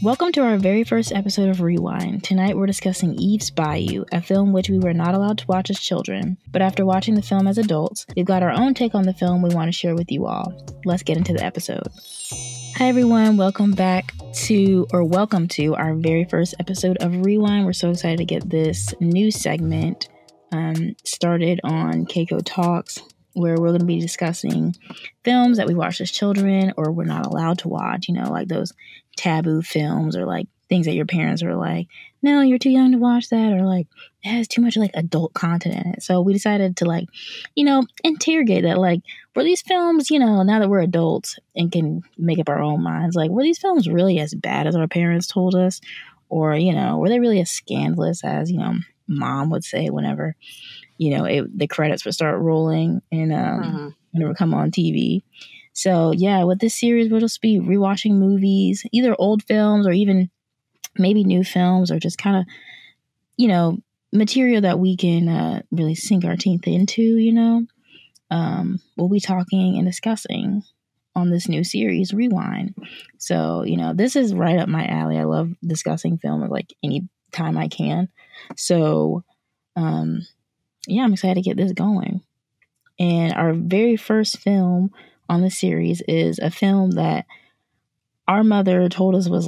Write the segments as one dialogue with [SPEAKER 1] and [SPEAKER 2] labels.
[SPEAKER 1] Welcome to our very first episode of Rewind. Tonight we're discussing Eve's Bayou, a film which we were not allowed to watch as children. But after watching the film as adults, we've got our own take on the film we want to share with you all. Let's get into the episode. Hi everyone, welcome to our very first episode of Rewind. We're so excited to get this new segment started on CaCo Talks, where we're going to be discussing films that we watched as children or we're not allowed to watch, like those taboo films or like things that your parents are like, no, you're too young to watch that, or like it has too much like adult content in it. So we decided to interrogate that, were these films, now that we're adults and can make up our own minds, were these films really as bad as our parents told us? Or, were they really as scandalous as, mom would say whenever, the credits would start rolling and it would come on TV. So yeah, with this series, we'll just be rewatching movies, either old films or even maybe new films, or just kind of, material that we can really sink our teeth into, we'll be talking and discussing on this new series, Rewind. So, this is right up my alley. I love discussing film any time I can. So, I'm excited to get this going. And our very first film on the series is a film that our mother told us was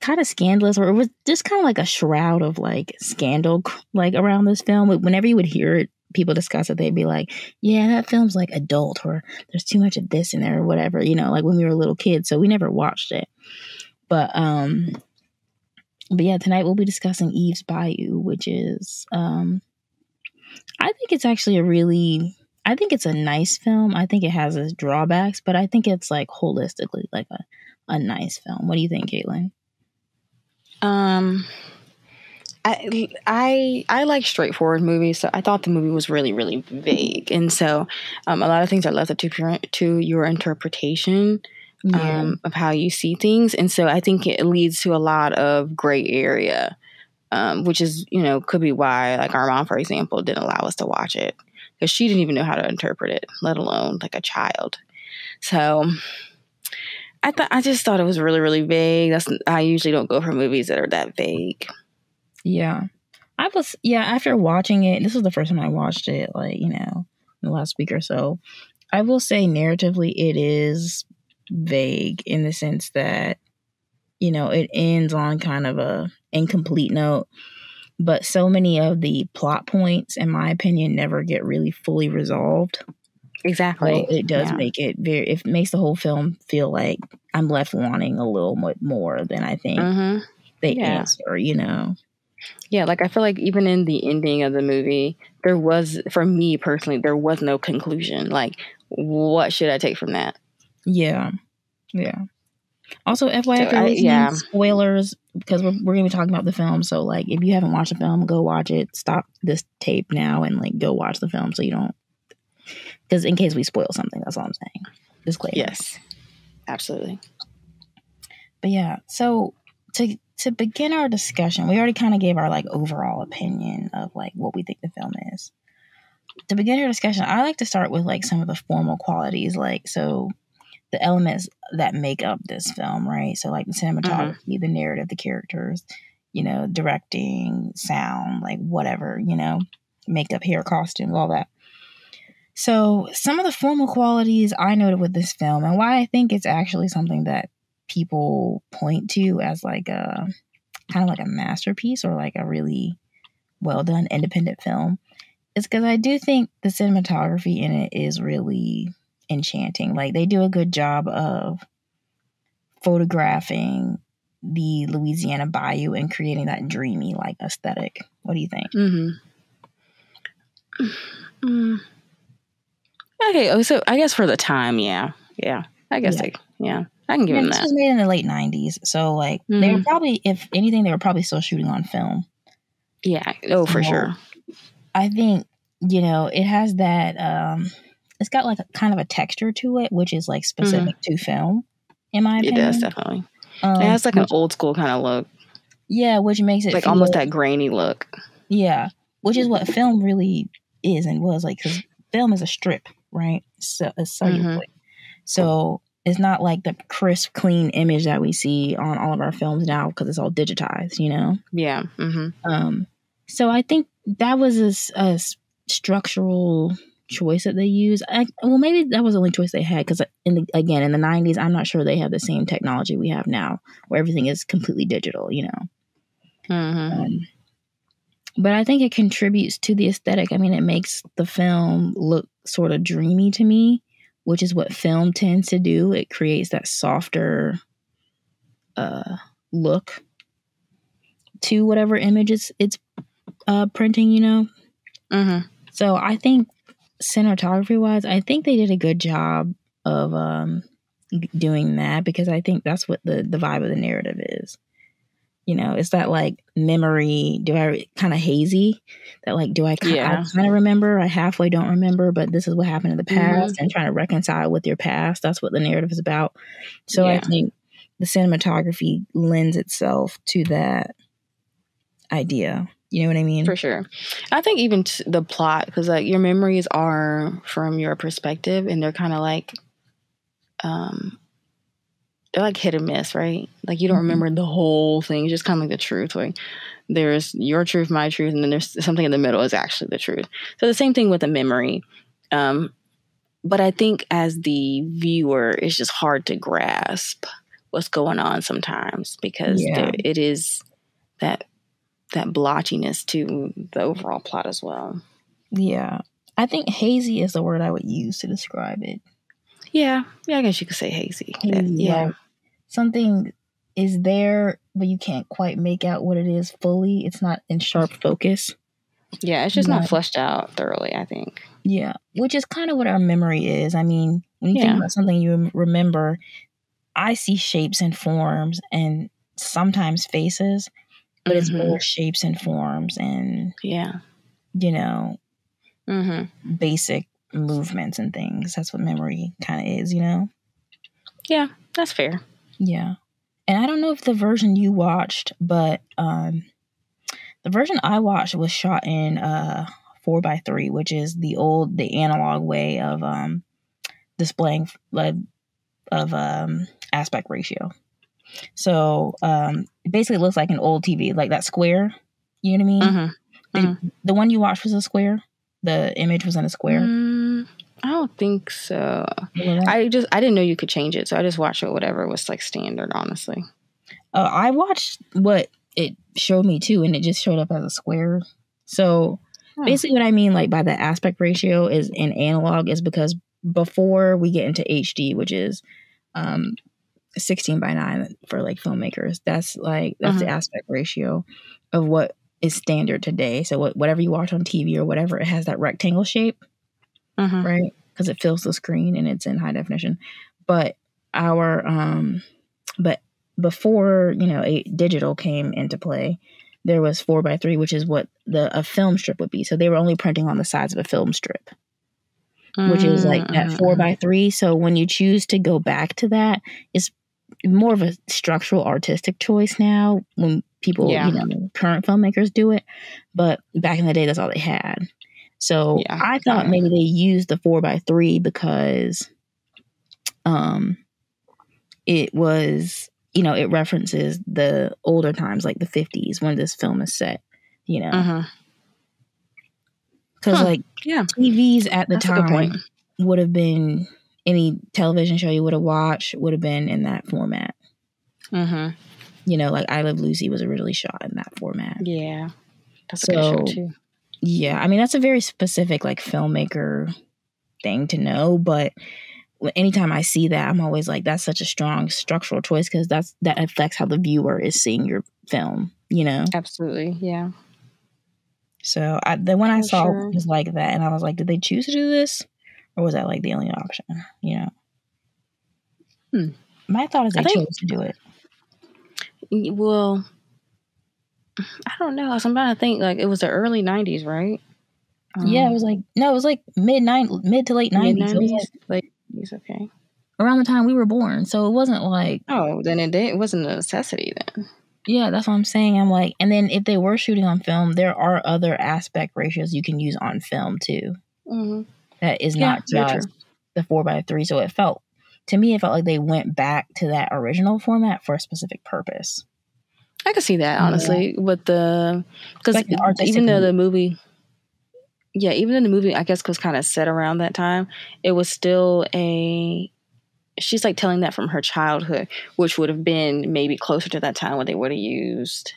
[SPEAKER 1] kind of scandalous, or it was just kind of like a shroud of scandal around this film. Whenever you would hear it, people discuss it, they'd be like, yeah, that film's adult, or there's too much of this in there, or whatever, when we were little kids. So we never watched it. But yeah, tonight we'll be discussing Eve's Bayou, which is I think it's actually I think it's a nice film. I think it has its drawbacks, but I think it's holistically a nice film. What do you think, Catelyn?
[SPEAKER 2] I like straightforward movies, so I thought the movie was really, really vague, and so a lot of things are left up to your interpretation of how you see things, and so I think it leads to a lot of gray area, which is could be why our mom, for example, didn't allow us to watch it, because she didn't even know how to interpret it, let alone a child. So I just thought it was really, really vague. I usually don't go for movies that are that vague.
[SPEAKER 1] Yeah. After watching it, this was the first time I watched it, in the last week or so. I will say narratively it is vague in the sense that, it ends on kind of a incomplete note. But so many of the plot points, in my opinion, never get really fully resolved.
[SPEAKER 2] Exactly.
[SPEAKER 1] So it does make it it makes the whole film feel like I'm left wanting a little bit more than I think they answer,
[SPEAKER 2] Yeah, I feel like even in the ending of the movie, there was, for me personally, there was no conclusion. What should I take from that?
[SPEAKER 1] Yeah. Yeah. Also, FYI, if you're listening, spoilers, because we're going to be talking about the film. So, if you haven't watched the film, go watch it. Stop this tape now and, go watch the film so you don't... Because in case we spoil something, that's all I'm saying. Disclaimer.
[SPEAKER 2] Yes. Absolutely.
[SPEAKER 1] But, yeah. So, to begin our discussion, we already kind of gave our, overall opinion of, what we think the film is. To begin our discussion, I like to start with, some of the formal qualities, the elements that make up this film, right? So the cinematography, the narrative, the characters, directing, sound, whatever, makeup, hair, costumes, all that. So some of the formal qualities I noted with this film, and why I think it's actually something that people point to as a kind of a masterpiece, or a really well done independent film, is because I do think the cinematography in it is really enchanting. They do a good job of photographing the Louisiana Bayou and creating that dreamy aesthetic. What do you think?
[SPEAKER 2] Okay, so I guess for the time, I guess I can give them that.
[SPEAKER 1] This was made in the late 90s, so they were probably, if anything, they were probably still shooting on film.
[SPEAKER 2] Yeah, for sure.
[SPEAKER 1] I think it has that it's got a kind of a texture to it, which is specific to film, in my opinion.
[SPEAKER 2] It does, definitely. It has an old school kind of look.
[SPEAKER 1] Yeah, which makes it feel,
[SPEAKER 2] almost that grainy look.
[SPEAKER 1] Yeah, which is what film really is and was, because film is a strip, right? So it's celluloid. So it's not like the crisp, clean image that we see on all of our films now because it's all digitized, you know?
[SPEAKER 2] Yeah. Mm-hmm.
[SPEAKER 1] So I think that was a structural choice that they use. Well, maybe that was the only choice they had because, again, in the 90s, I'm not sure they have the same technology we have now where everything is completely digital, you know?
[SPEAKER 2] Mm-hmm.
[SPEAKER 1] But I think it contributes to the aesthetic. I mean, it makes the film look sort of dreamy to me, which is what film tends to do. It creates that softer look to whatever image it's printing, you know?
[SPEAKER 2] Mm-hmm.
[SPEAKER 1] So I think cinematography-wise, I think they did a good job of doing that because I think that's what the vibe of the narrative is. You know, it's that like memory, kind of hazy, that like, I kind of remember, I halfway don't remember, but this is what happened in the past and trying to reconcile with your past. That's what the narrative is about. So I think the cinematography lends itself to that idea. You know what I mean?
[SPEAKER 2] For sure. I think even the plot, because like your memories are from your perspective and they're kind of like, they're like hit or miss, right? Like you don't remember the whole thing. It's just kind of like the truth. Like there's your truth, my truth, and then there's something in the middle is actually the truth. So the same thing with the memory. But I think as the viewer, it's just hard to grasp what's going on sometimes because it is that blotchiness to the overall plot as well.
[SPEAKER 1] Yeah. I think hazy is the word I would use to describe it.
[SPEAKER 2] Yeah, I guess you could say hazy.
[SPEAKER 1] Like something is there, but you can't quite make out what it is fully. It's not in sharp focus.
[SPEAKER 2] Yeah, it's just not fleshed out thoroughly, I think.
[SPEAKER 1] Yeah, which is kind of what our memory is. I mean, when you think about something you remember, I see shapes and forms and sometimes faces, but it's more shapes and forms and, you know, basic movements and things. That's what memory kind of is, you know?
[SPEAKER 2] Yeah, that's fair.
[SPEAKER 1] Yeah. And I don't know if the version you watched, but the version I watched was shot in 4:3, which is the analog way of displaying aspect ratio. So it basically looks like an old TV, like that square. You know what I mean? The one you watched was a square. The image was in a square.
[SPEAKER 2] I don't think so. I didn't know you could change it, so I just watched it whatever was like standard. Honestly,
[SPEAKER 1] I watched what it showed me too, and it just showed up as a square. So basically, what I mean, like by the aspect ratio is in analog, is because before we get into HD, which is 16:9 for like filmmakers, that's the aspect ratio of what is standard today. So whatever you watch on TV or whatever, it has that rectangle shape, right? Because it fills the screen and it's in high definition. But but before digital came into play, there was 4:3, which is what a film strip would be. So they were only printing on the sides of a film strip, which is like that 4:3. So when you choose to go back to that, it's more of a structural artistic choice now when people, current filmmakers do it. But back in the day, that's all they had. So I thought maybe they used the 4:3 because it was, it references the older times, like the 50s when this film is set, Because TVs at the time would have been, any television show you would have watched would have been in that format. Like I Love Lucy was originally shot in that format.
[SPEAKER 2] Yeah. That's a good show too.
[SPEAKER 1] Yeah. I mean, that's a very specific like filmmaker thing to know, but anytime I see that, I'm always like, that's such a strong structural choice because that affects how the viewer is seeing your film,
[SPEAKER 2] Absolutely. Yeah.
[SPEAKER 1] So the one I saw was like that, and I was like, did they choose to do this? Or was that like the only option? My thought is they chose to do it.
[SPEAKER 2] Well, I don't know. I'm trying to think. Like it was the early 90s, right?
[SPEAKER 1] Yeah, it was like mid to late 90s.
[SPEAKER 2] It was like late 90s, okay.
[SPEAKER 1] Around the time we were born, so it wasn't like.
[SPEAKER 2] Oh, then it wasn't a necessity then.
[SPEAKER 1] Yeah, that's what I'm saying. I'm like, and then if they were shooting on film, there are other aspect ratios you can use on film too. That is not just the 4:3. So it felt to me, it felt like they went back to that original format for a specific purpose.
[SPEAKER 2] I could see that, honestly, with because
[SPEAKER 1] like
[SPEAKER 2] even though the movie, even though the movie, I guess, was kind of set around that time, it was still she's like telling that from her childhood, which would have been maybe closer to that time when they would have used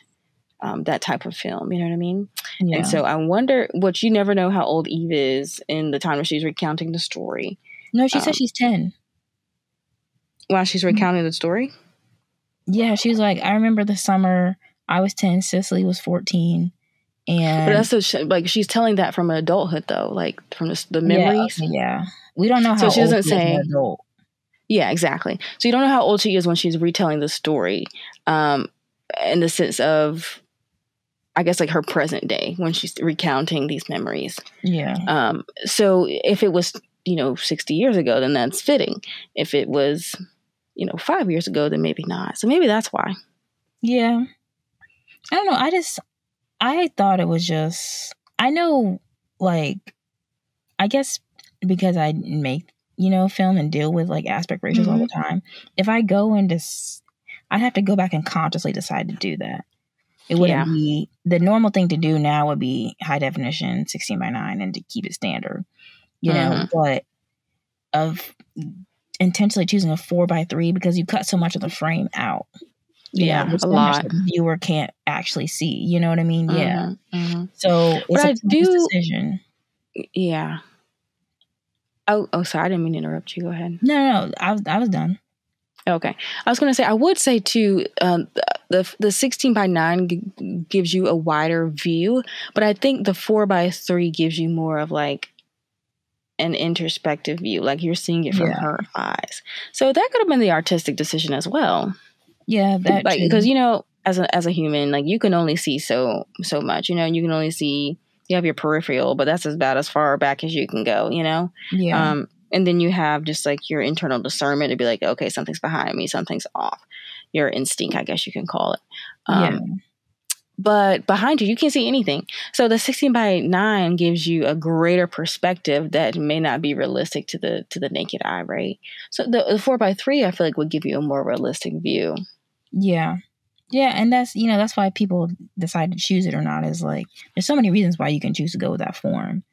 [SPEAKER 2] that type of film. You know what I mean? Yeah. And so I wonder, you never know how old Eve is in the time when she's recounting the story.
[SPEAKER 1] No, she said she's 10.
[SPEAKER 2] While she's recounting the story?
[SPEAKER 1] Yeah, she was like, I remember the summer I was 10, Cicely was 14. And
[SPEAKER 2] but that's like she's telling that from adulthood, though, like from the memories.
[SPEAKER 1] Yeah. We don't know how old she is an adult.
[SPEAKER 2] Yeah, exactly. So you don't know how old she is when she's retelling the story, in the sense of, I guess, like her present day when she's recounting these memories.
[SPEAKER 1] Yeah.
[SPEAKER 2] So if it was, 60 years ago, then that's fitting. If it was, 5 years ago, then maybe not. So maybe that's why.
[SPEAKER 1] Yeah. I don't know. I thought it was just, I know, like, I guess because I make, film and deal with like aspect ratios all the time. If I go into, I'd have to go back and consciously decide to do that. It wouldn't be, the normal thing to do now would be high definition 16:9 and to keep it standard, but of intentionally choosing a 4:3 because you cut so much of the frame out. Which
[SPEAKER 2] a lot.
[SPEAKER 1] The viewer can't actually see. You know what I mean? Yeah.
[SPEAKER 2] Mm-hmm.
[SPEAKER 1] So it's a decision.
[SPEAKER 2] Yeah. Oh, sorry. I didn't mean to interrupt you. Go ahead.
[SPEAKER 1] No. I was done.
[SPEAKER 2] Okay. I was going to say, I would say too, the 16:9 gives you a wider view, but I think the 4:3 gives you more of like an introspective view. Like you're seeing it from her eyes. So that could have been the artistic decision as well.
[SPEAKER 1] Yeah, that
[SPEAKER 2] like because as a human, like you can only see so much. You can only see, you have your peripheral, but that's about as far back as you can go.
[SPEAKER 1] Yeah.
[SPEAKER 2] And then you have just like your internal discernment to be like, okay, something's behind me, something's off. Your instinct, I guess you can call it. But behind you can't see anything. So the 16:9 gives you a greater perspective that may not be realistic to the naked eye, right? So the 4:3, I feel like, would give you a more realistic view.
[SPEAKER 1] Yeah. Yeah, and that's that's why people decide to choose it or not, is like there's so many reasons why you can choose to go with that form.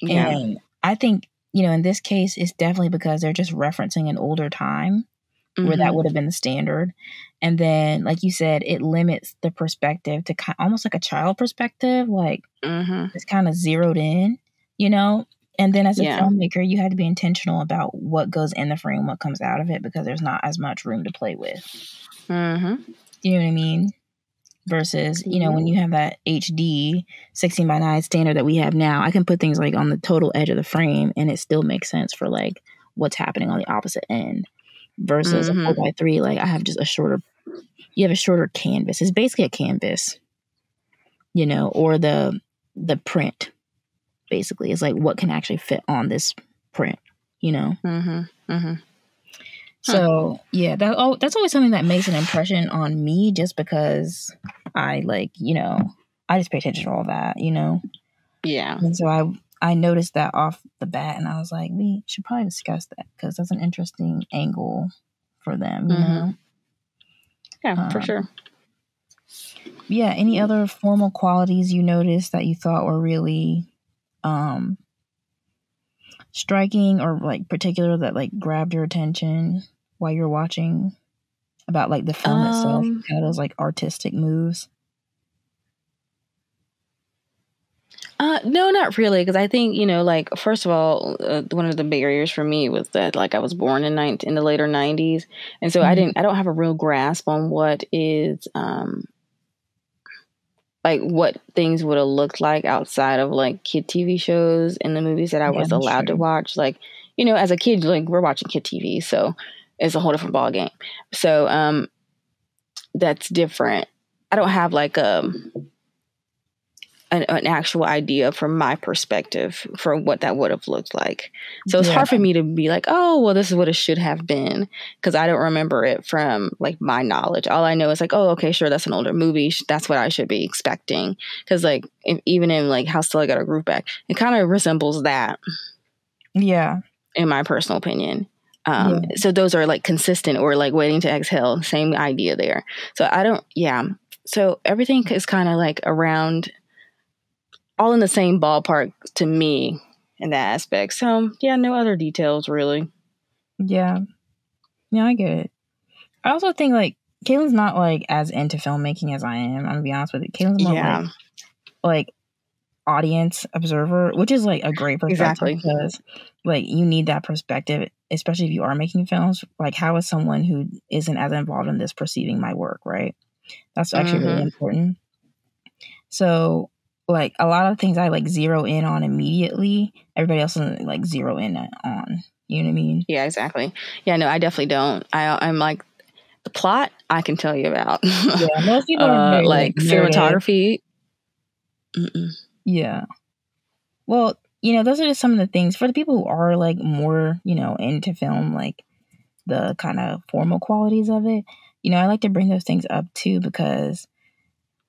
[SPEAKER 1] Yeah. And I think, in this case, it's definitely because they're just referencing an older time where that would have been the standard. And then, like you said, it limits the perspective to almost like a child perspective, like it's kind of zeroed in, And then as a filmmaker, you had to be intentional about what goes in the frame, what comes out of it, because there's not as much room to play with. You know what I mean? Versus, when you have that HD 16:9 standard that we have now, I can put things like on the total edge of the frame and it still makes sense for like what's happening on the opposite end. Versus a 4:3, like I have just you have a shorter canvas. It's basically a canvas, or the print. Basically, it's like what can actually fit on this print, So that's always something that makes an impression on me, just because I I just pay attention to all that,
[SPEAKER 2] Yeah.
[SPEAKER 1] And so I noticed that off the bat, and I was like, we should probably discuss that because that's an interesting angle for them, you know?
[SPEAKER 2] Yeah, for sure.
[SPEAKER 1] Yeah. Any other formal qualities you noticed that you thought were really striking or like particular that like grabbed your attention while you're watching about like the film itself, kind of those like artistic moves?
[SPEAKER 2] No, not really. Because I think, like, first of all, one of the barriers for me was that, like, I was born in the later 90s. And so I don't have a real grasp on what is, like, what things would have looked like outside of, like, kid TV shows and the movies that I was allowed to watch. Like, as a kid, like, we're watching kid TV. So it's a whole different ballgame. So that's different. I don't have, like, an actual idea from my perspective for what that would have looked like. So it's hard for me to be like, oh, well, this is what it should have been, because I don't remember it from like my knowledge. All I know is like, oh, okay, sure, that's an older movie. That's what I should be expecting. Because like even in like How Still I Got a Groove Back, it kind of resembles that.
[SPEAKER 1] Yeah.
[SPEAKER 2] In my personal opinion. So those are like consistent, or like Waiting to Exhale, same idea there. So so everything is kind of like around all in the same ballpark to me in that aspect. So yeah, no other details really.
[SPEAKER 1] Yeah. Yeah, I get it. I also think like Catelyn's not like as into filmmaking as I am. I'm gonna be honest with you. Catelyn's more like audience observer, which is like a great perspective because like you need that perspective, especially if you are making films. Like, how is someone who isn't as involved in this perceiving my work, right? That's actually really important. So like a lot of things I like zero in on immediately, everybody else doesn't like zero in on. You know what I mean?
[SPEAKER 2] Yeah, exactly. Yeah, no, I definitely don't. I'm like, the plot I can tell you about.
[SPEAKER 1] Yeah, most people are very
[SPEAKER 2] like cinematography.
[SPEAKER 1] Yeah. Well, those are just some of the things for the people who are like more, into film, like the kind of formal qualities of it. I like to bring those things up too because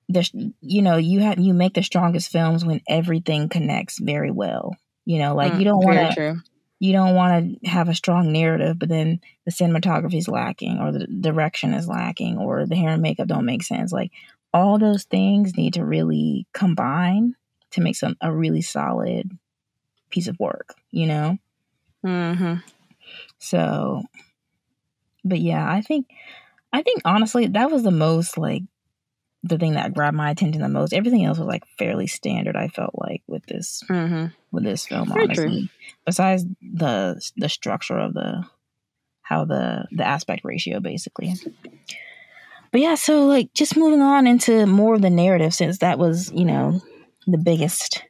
[SPEAKER 1] there's, you make the strongest films when everything connects very well. Like you don't want to have a strong narrative, but then the cinematography is lacking, or the direction is lacking, or the hair and makeup don't make sense. Like all those things need to really combine to make a really solid piece of work, So, but yeah, I think honestly that was the most like the thing that grabbed my attention the most. Everything else was like fairly standard, I felt like, with this film. Very honestly, true. Besides the structure of the aspect ratio, basically. But yeah, so like just moving on into more of the narrative, since that was the biggest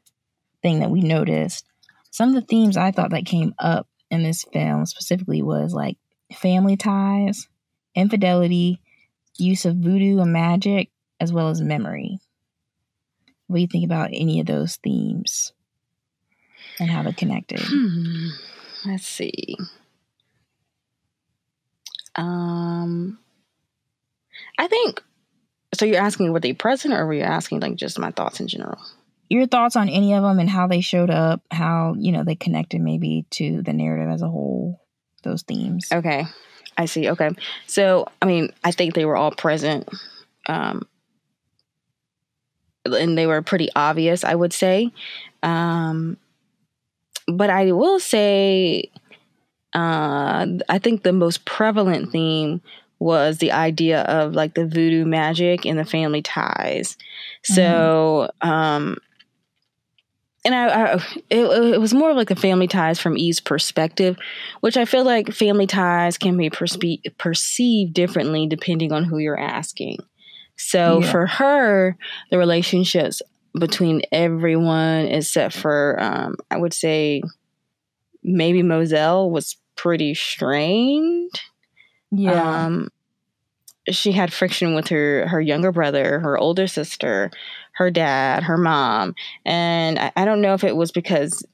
[SPEAKER 1] thing that we noticed. Some of the themes I thought that came up in this film specifically was like family ties, infidelity, use of voodoo and magic, as well as memory. What do you think about any of those themes and how they're connected?
[SPEAKER 2] Let's see. I think, so you're asking were they present, or were you asking like just my thoughts in general?
[SPEAKER 1] Your thoughts on any of them and how they showed up, how, they connected maybe to the narrative as a whole, those themes.
[SPEAKER 2] Okay. I see. Okay. So, I mean, I think they were all present. And they were pretty obvious, I would say. But I will say, I think the most prevalent theme was the idea of like the voodoo magic and the family ties. So, and it was more of like the family ties from Eve's perspective, which I feel like family ties can be perceived differently depending on who you're asking. So for her, the relationships between everyone except for, I would say maybe Moselle was pretty strained. Yeah. She had friction with her younger brother, her older sister, her dad, her mom. And I don't know if it was because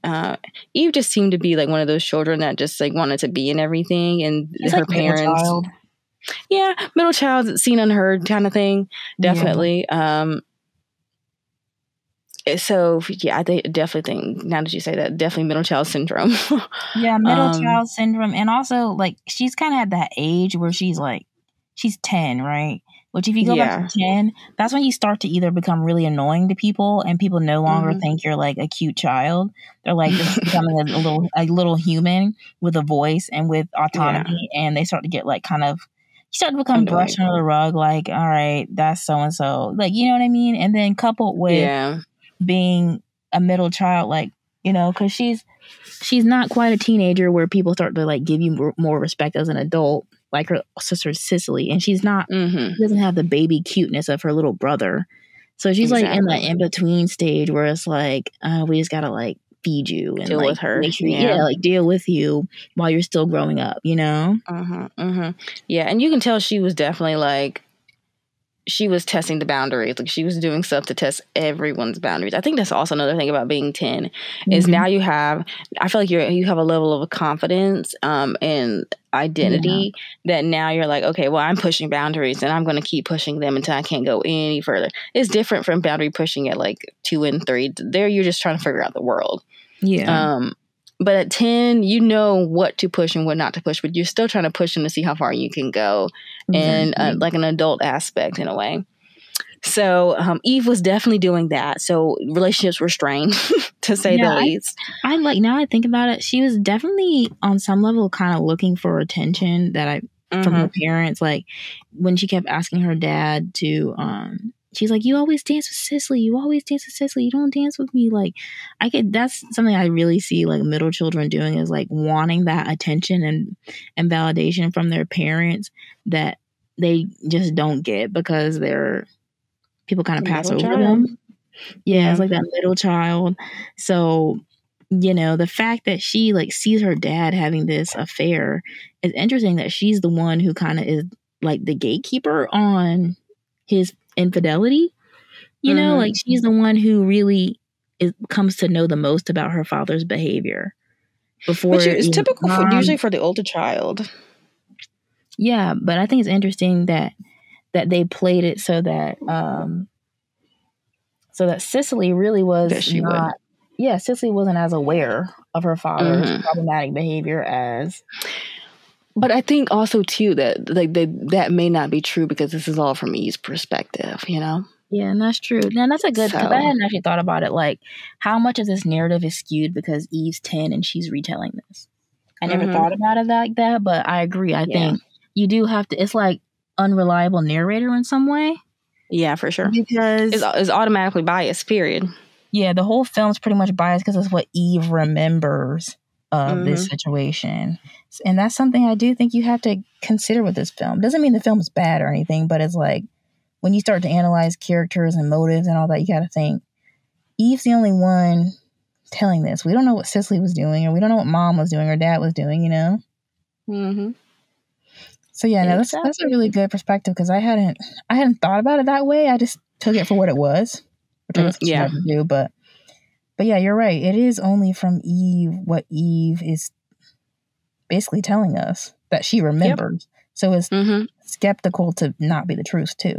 [SPEAKER 2] Eve just seemed to be like one of those children that just like wanted to be in everything. And it's her like parents. Middle child. Yeah, middle child, seen unheard kind of thing. Definitely. Yeah. So yeah, I definitely think, now that you say that, definitely middle child syndrome.
[SPEAKER 1] Yeah, middle child syndrome. And also like she's kind of at that age where she's 10, right? Which if you go back to 10, that's when you start to either become really annoying to people and people no longer think you're like a cute child. They're like just becoming a little human with a voice and with autonomy. And they start to get like you start to become brushed under the rug, like, all right, that's so-and-so. Like, you know what I mean? And then coupled with being a middle child, like, because she's not quite a teenager where people start to like give you more respect as an adult, like her sister Cicely, and she's not, she doesn't have the baby cuteness of her little brother. So she's like in that in-between stage where it's like, we just gotta like feed you and
[SPEAKER 2] deal
[SPEAKER 1] like
[SPEAKER 2] with her.
[SPEAKER 1] Make sure, like deal with you while you're still growing up, Yeah,
[SPEAKER 2] and you can tell she was definitely like, she was testing the boundaries. Like she was doing stuff to test everyone's boundaries. I think that's also another thing about being 10 is now I feel like you have a level of confidence and identity that now you're like, okay, well, I'm pushing boundaries and I'm going to keep pushing them until I can't go any further. It's different from boundary pushing at like 2 and 3. There, you're just trying to figure out the world. Yeah. But at 10, you know what to push and what not to push, but you're still trying to push them to see how far you can go, and like an adult aspect in a way. So Eve was definitely doing that. So relationships were strained, to say the least.
[SPEAKER 1] I like, now I think about it, she was definitely on some level kind of looking for attention from her parents. Like when she kept asking her dad to, she's like, you always dance with Cicely. You always dance with Cicely. You don't dance with me. Like, that's something I really see like middle children doing, is like wanting that attention and validation from their parents that they just don't get because people kind of pass over them. Yeah, it's like that middle child. So, the fact that she like sees her dad having this affair, is interesting that she's the one who kind of is like the gatekeeper on his infidelity. Like she's the one who really comes to know the most about her father's behavior. Which
[SPEAKER 2] is typical usually for the older child.
[SPEAKER 1] Yeah, but I think it's interesting that they played it so that Cicely really was not. Yeah, Cicely wasn't as aware of her father's problematic behavior as.
[SPEAKER 2] But I think also too that like that may not be true because this is all from Eve's perspective,
[SPEAKER 1] Yeah, and that's true. And that's a good, because I hadn't actually thought about it. Like, how much of this narrative is skewed because Eve's 10 and she's retelling this? I never thought about it like that, but I agree. I think you do have to. It's like unreliable narrator in some way.
[SPEAKER 2] Yeah, for sure.
[SPEAKER 1] Because
[SPEAKER 2] it's automatically biased, period.
[SPEAKER 1] Yeah, the whole film's pretty much biased because it's what Eve remembers of this situation. And that's something I do think you have to consider with this film. Doesn't mean the film is bad or anything, but it's like when you start to analyze characters and motives and all that, you got to think Eve's the only one telling this. We don't know what Cicely was doing, or we don't know what Mom was doing or Dad was doing, So yeah, no, that's a really good perspective, because I hadn't thought about it that way. I just took it for what it was, which I guess you have to do. But yeah, you're right. It is only from Eve what Eve is basically telling us that she remembers. So it's skeptical to not be the truth too,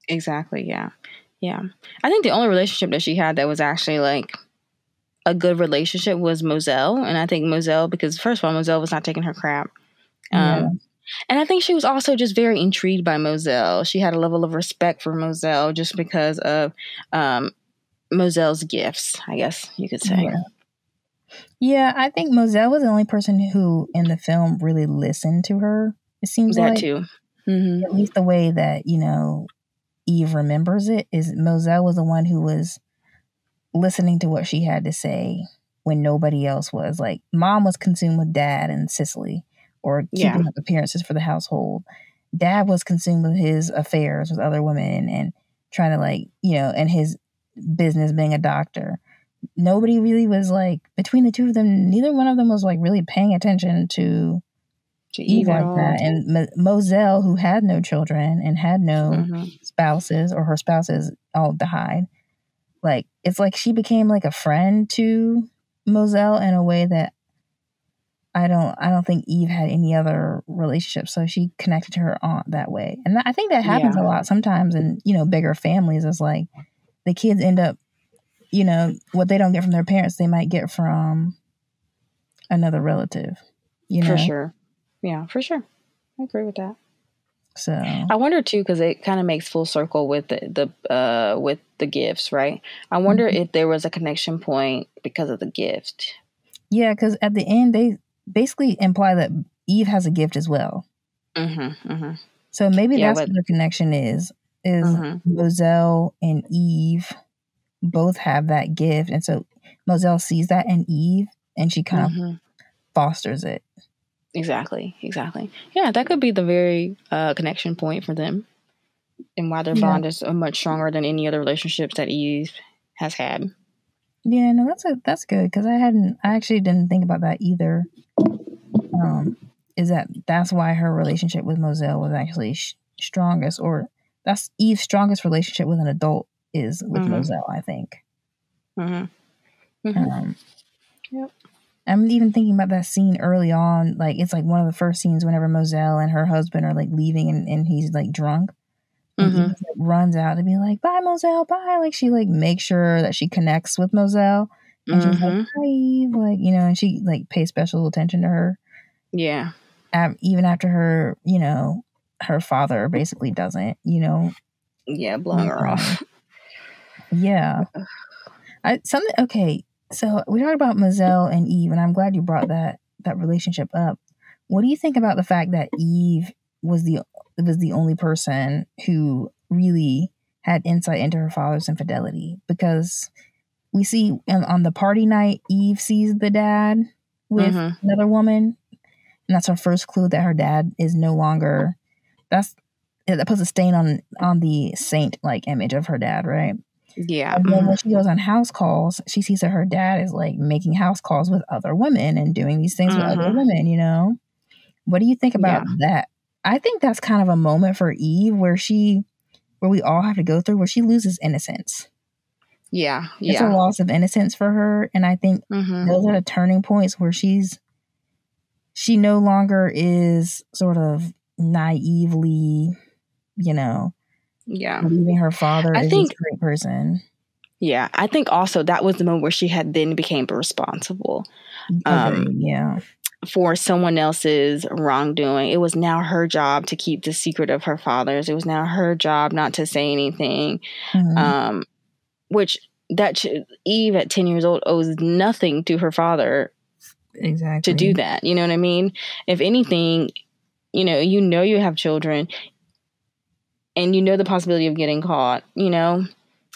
[SPEAKER 2] Exactly. Yeah. Yeah. I think the only relationship that she had that was actually like a good relationship was Moselle. And I think Moselle, because first of all, Moselle was not taking her crap. And I think she was also just very intrigued by Moselle. She had a level of respect for Moselle just because of Moselle's gifts, I guess you could say.
[SPEAKER 1] Yeah, I think Moselle was the only person who in the film really listened to her. It seems
[SPEAKER 2] that
[SPEAKER 1] like
[SPEAKER 2] too.
[SPEAKER 1] At least the way that, Eve remembers it is Moselle was the one who was listening to what she had to say when nobody else was. Like, Mom was consumed with Dad and Cicely, or keeping up appearances for the household. Dad was consumed with his affairs with other women and trying to and his business being a doctor. Nobody really was like, between the two of them, neither one of them was like really paying attention to Eve like that. And Moselle, who had no children and had no spouses, or her spouses all died, like, it's like she became like a friend to Moselle in a way that I don't think Eve had any other relationship, so she connected to her aunt that way. And I think that happens a lot sometimes in, bigger families. It's like the kids end up, what they don't get from their parents, they might get from another relative,
[SPEAKER 2] For sure. Yeah, for sure. I agree with that.
[SPEAKER 1] So
[SPEAKER 2] I wonder too, because it kind of makes full circle with the gifts, right? I wonder if there was a connection point because of the gift.
[SPEAKER 1] Yeah, because at the end, they basically imply that Eve has a gift as well. So maybe that's what the connection is Moselle and Eve both have that gift, and so Moselle sees that in Eve, and she kind of fosters it.
[SPEAKER 2] Exactly. Yeah, that could be the very connection point for them, and why their bond is much stronger than any other relationships that Eve has had.
[SPEAKER 1] Yeah, no, that's good, because I actually didn't think about that either. Is that's why her relationship with Moselle was actually strongest, or that's Eve's strongest relationship with an adult is with Moselle, I think.
[SPEAKER 2] Yep.
[SPEAKER 1] I'm even thinking about that scene early on. Like, it's like one of the first scenes whenever Moselle and her husband are like leaving, and he's like drunk. And Eve like runs out to be like, bye, Moselle, bye. Like, she like makes sure that she connects with Moselle. And she's like,
[SPEAKER 2] Mm-hmm.
[SPEAKER 1] "Hi, Eve," like, you know, and she like pays special attention to her.
[SPEAKER 2] Yeah.
[SPEAKER 1] Even after her, you know, her father basically doesn't, you know.
[SPEAKER 2] Yeah, blowing her off.
[SPEAKER 1] Yeah. Okay, so we talked about Mazel and Eve, and I'm glad you brought that relationship up. What do you think about the fact that Eve was the only person who really had insight into her father's infidelity? Because we see on the party night, Eve sees the dad with another woman, and that's her first clue that her dad is no longer. That puts a stain on the saint like image of her dad, right?
[SPEAKER 2] Yeah.
[SPEAKER 1] And then when she goes on house calls, she sees that her dad is like making house calls with other women and doing these things with other women, you know? What do you think about that? I think that's kind of a moment for Eve where we all have to go through, where she loses innocence.
[SPEAKER 2] Yeah.
[SPEAKER 1] It's a loss of innocence for her. And I think those are the turning points where she no longer is sort of naively, you know, believing her father is this great person.
[SPEAKER 2] Yeah, I think also that was the moment where she had then became responsible for someone else's wrongdoing. It was now her job to keep the secret of her father's. It was now her job not to say anything, which Eve at 10 years old owes nothing to her father to do that. You know what I mean? If anything, you have children and you know the possibility of getting caught, you know.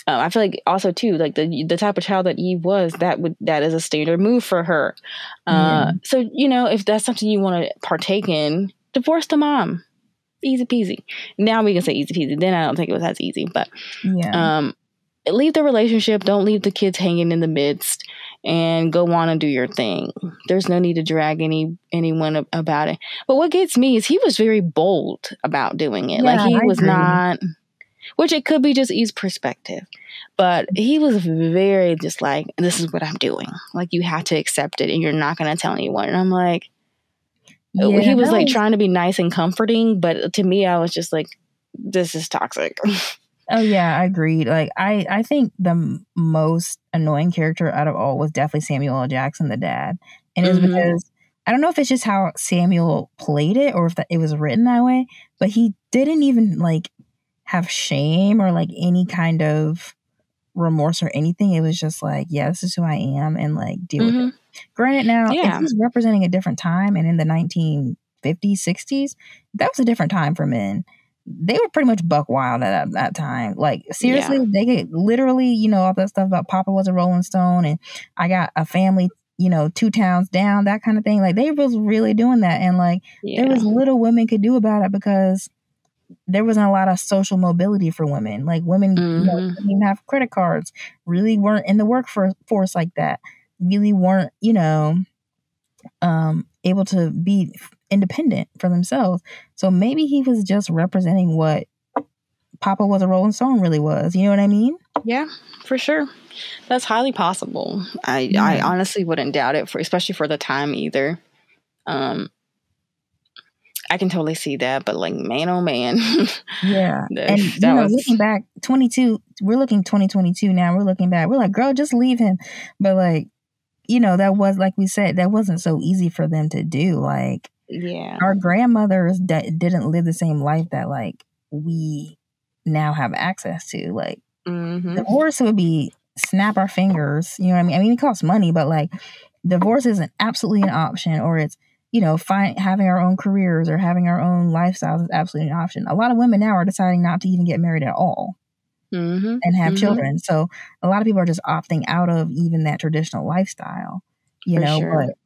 [SPEAKER 2] I feel like also too, like the type of child that Eve was, that is a standard move for her. So, you know, if that's something you want to partake in, divorce the mom. Easy peasy. Now we can say easy peasy. Then I don't think it was as easy, but leave the relationship. Don't leave the kids hanging in the midst, and go on and do your thing. There's no need to drag anyone about it. But what gets me is he was very bold about doing it. Like he was not. Which it could be just Eve's perspective. But he was very just like, this is what I'm doing. Like, you have to accept it and you're not going to tell anyone. And I'm like, he was like trying to be nice and comforting. But to me, I was just like, this is toxic.
[SPEAKER 1] Oh, yeah, I agreed. Like, I think the most annoying character out of all was definitely Samuel L. Jackson, the dad. And it was because, I don't know if it's just how Samuel played it or if it was written that way, but he didn't even like have shame or like any kind of remorse or anything. It was just like, yeah, this is who I am, and like deal with it. Granted, now if he's representing a different time, and in the 1950s, 60s, that was a different time for men. They were pretty much buck wild at that time. Like, seriously, they get literally, you know, all that stuff about Papa was a Rolling Stone and I got a family, you know, 2 towns down, that kind of thing. Like, they was really doing that, and like there was little women could do about it because there wasn't a lot of social mobility for women. Like, women you know, didn't even have credit cards, really weren't in the workforce like that, really weren't, you know, able to be independent for themselves. So maybe he was just representing what Papa was a Rolling Stone really was. You know what I mean?
[SPEAKER 2] Yeah, for sure. That's highly possible. I honestly wouldn't doubt it, especially for the time either. I can totally see that, but like, man, oh man.
[SPEAKER 1] Yeah. And, you know, looking back, 2022 now, we're looking back, we're like, girl, just leave him. But like, you know, that was, like we said, that wasn't so easy for them to do. Like, our grandmothers didn't live the same life that like we now have access to. Like, divorce would be snap our fingers. You know what I mean? I mean, it costs money, but like, divorce isn't absolutely an option, or it's, you know, having our own careers or having our own lifestyles is absolutely an option. A lot of women now are deciding not to even get married at all and have children. So a lot of people are just opting out of even that traditional lifestyle, you know. But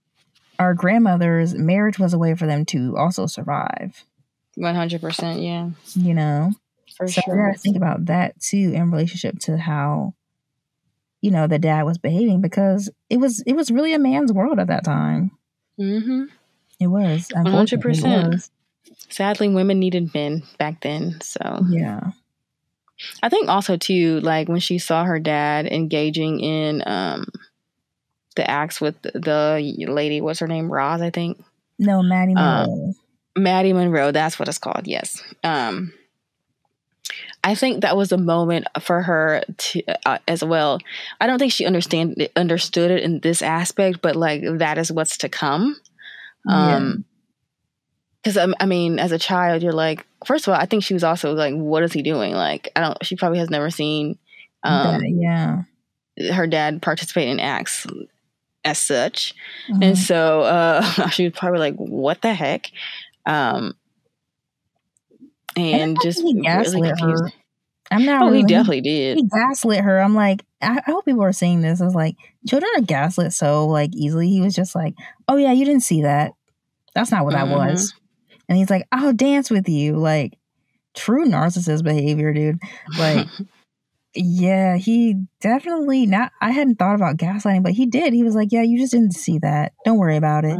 [SPEAKER 1] our grandmothers, marriage was a way for them to also survive.
[SPEAKER 2] 100%, yeah.
[SPEAKER 1] You know?
[SPEAKER 2] For
[SPEAKER 1] so
[SPEAKER 2] sure.
[SPEAKER 1] we gotta think about that too in relationship to how, you know, the dad was behaving, because it was really a man's world at that time. It was.
[SPEAKER 2] 100%. Sadly, women needed men back then. So
[SPEAKER 1] yeah.
[SPEAKER 2] I think also too, like when she saw her dad engaging in the acts with the lady, what's her name? Roz, I think.
[SPEAKER 1] No, Maddie Monroe.
[SPEAKER 2] Maddie Monroe, that's what it's called. Yes. I think that was a moment for her to, as well. I don't think she understood it in this aspect, but like that is what's to come. Because I mean, as a child, you're like, first of all, I think she was also like, what is he doing? Like, she probably has never seen her dad participate in acts as such. And so she was probably like, what the heck? And just
[SPEAKER 1] he gaslit
[SPEAKER 2] really confused.
[SPEAKER 1] her. I'm not.
[SPEAKER 2] Oh, he definitely did.
[SPEAKER 1] He gaslit her. I'm like, I hope people are seeing this. I was like, children are gaslit so like easily. He was just like, oh yeah, you didn't see that. That's not what that was. And he's like, I'll dance with you. Like, true narcissist behavior, dude. Like, yeah, he definitely not. I hadn't thought about gaslighting, but he did. He was like, yeah, you just didn't see that. Don't worry about it.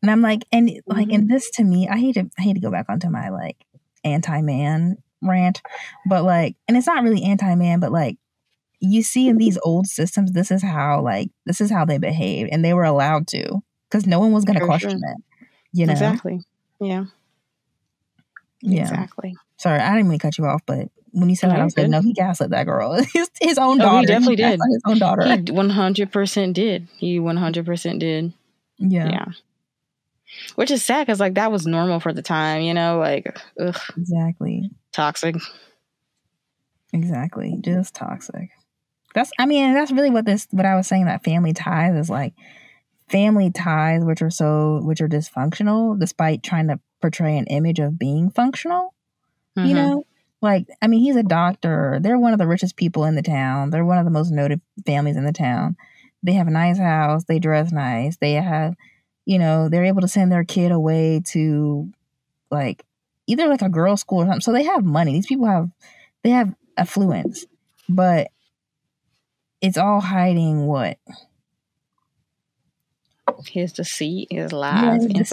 [SPEAKER 1] And I'm like, and like, and this to me, I hate to go back onto my like anti-man rant, but like, and it's not really anti-man, but like, you see in these old systems, this is how they behave, and they were allowed to, because no one was going to question it. You know,
[SPEAKER 2] exactly. Yeah. Exactly.
[SPEAKER 1] Sorry, I didn't mean to cut you off, but when you said that, I was like, no, he gaslit that girl. his own daughter.
[SPEAKER 2] He definitely did.
[SPEAKER 1] His own daughter.
[SPEAKER 2] He 100% did. He 100% did.
[SPEAKER 1] Yeah.
[SPEAKER 2] Which is sad because like that was normal for the time, you know, like ugh.
[SPEAKER 1] Exactly.
[SPEAKER 2] Toxic.
[SPEAKER 1] Exactly. Just toxic. That's really what I was saying, that family ties is like, family ties which are dysfunctional despite trying to portray an image of being functional. You know, like, I mean, he's a doctor. They're one of the richest people in the town. They're one of the most noted families in the town. They have a nice house. They dress nice. They have, you know, they're able to send their kid away to like either like a girls' school or something. So they have money. These people have affluence, but it's all hiding what?
[SPEAKER 2] His deceit, his lies,
[SPEAKER 1] his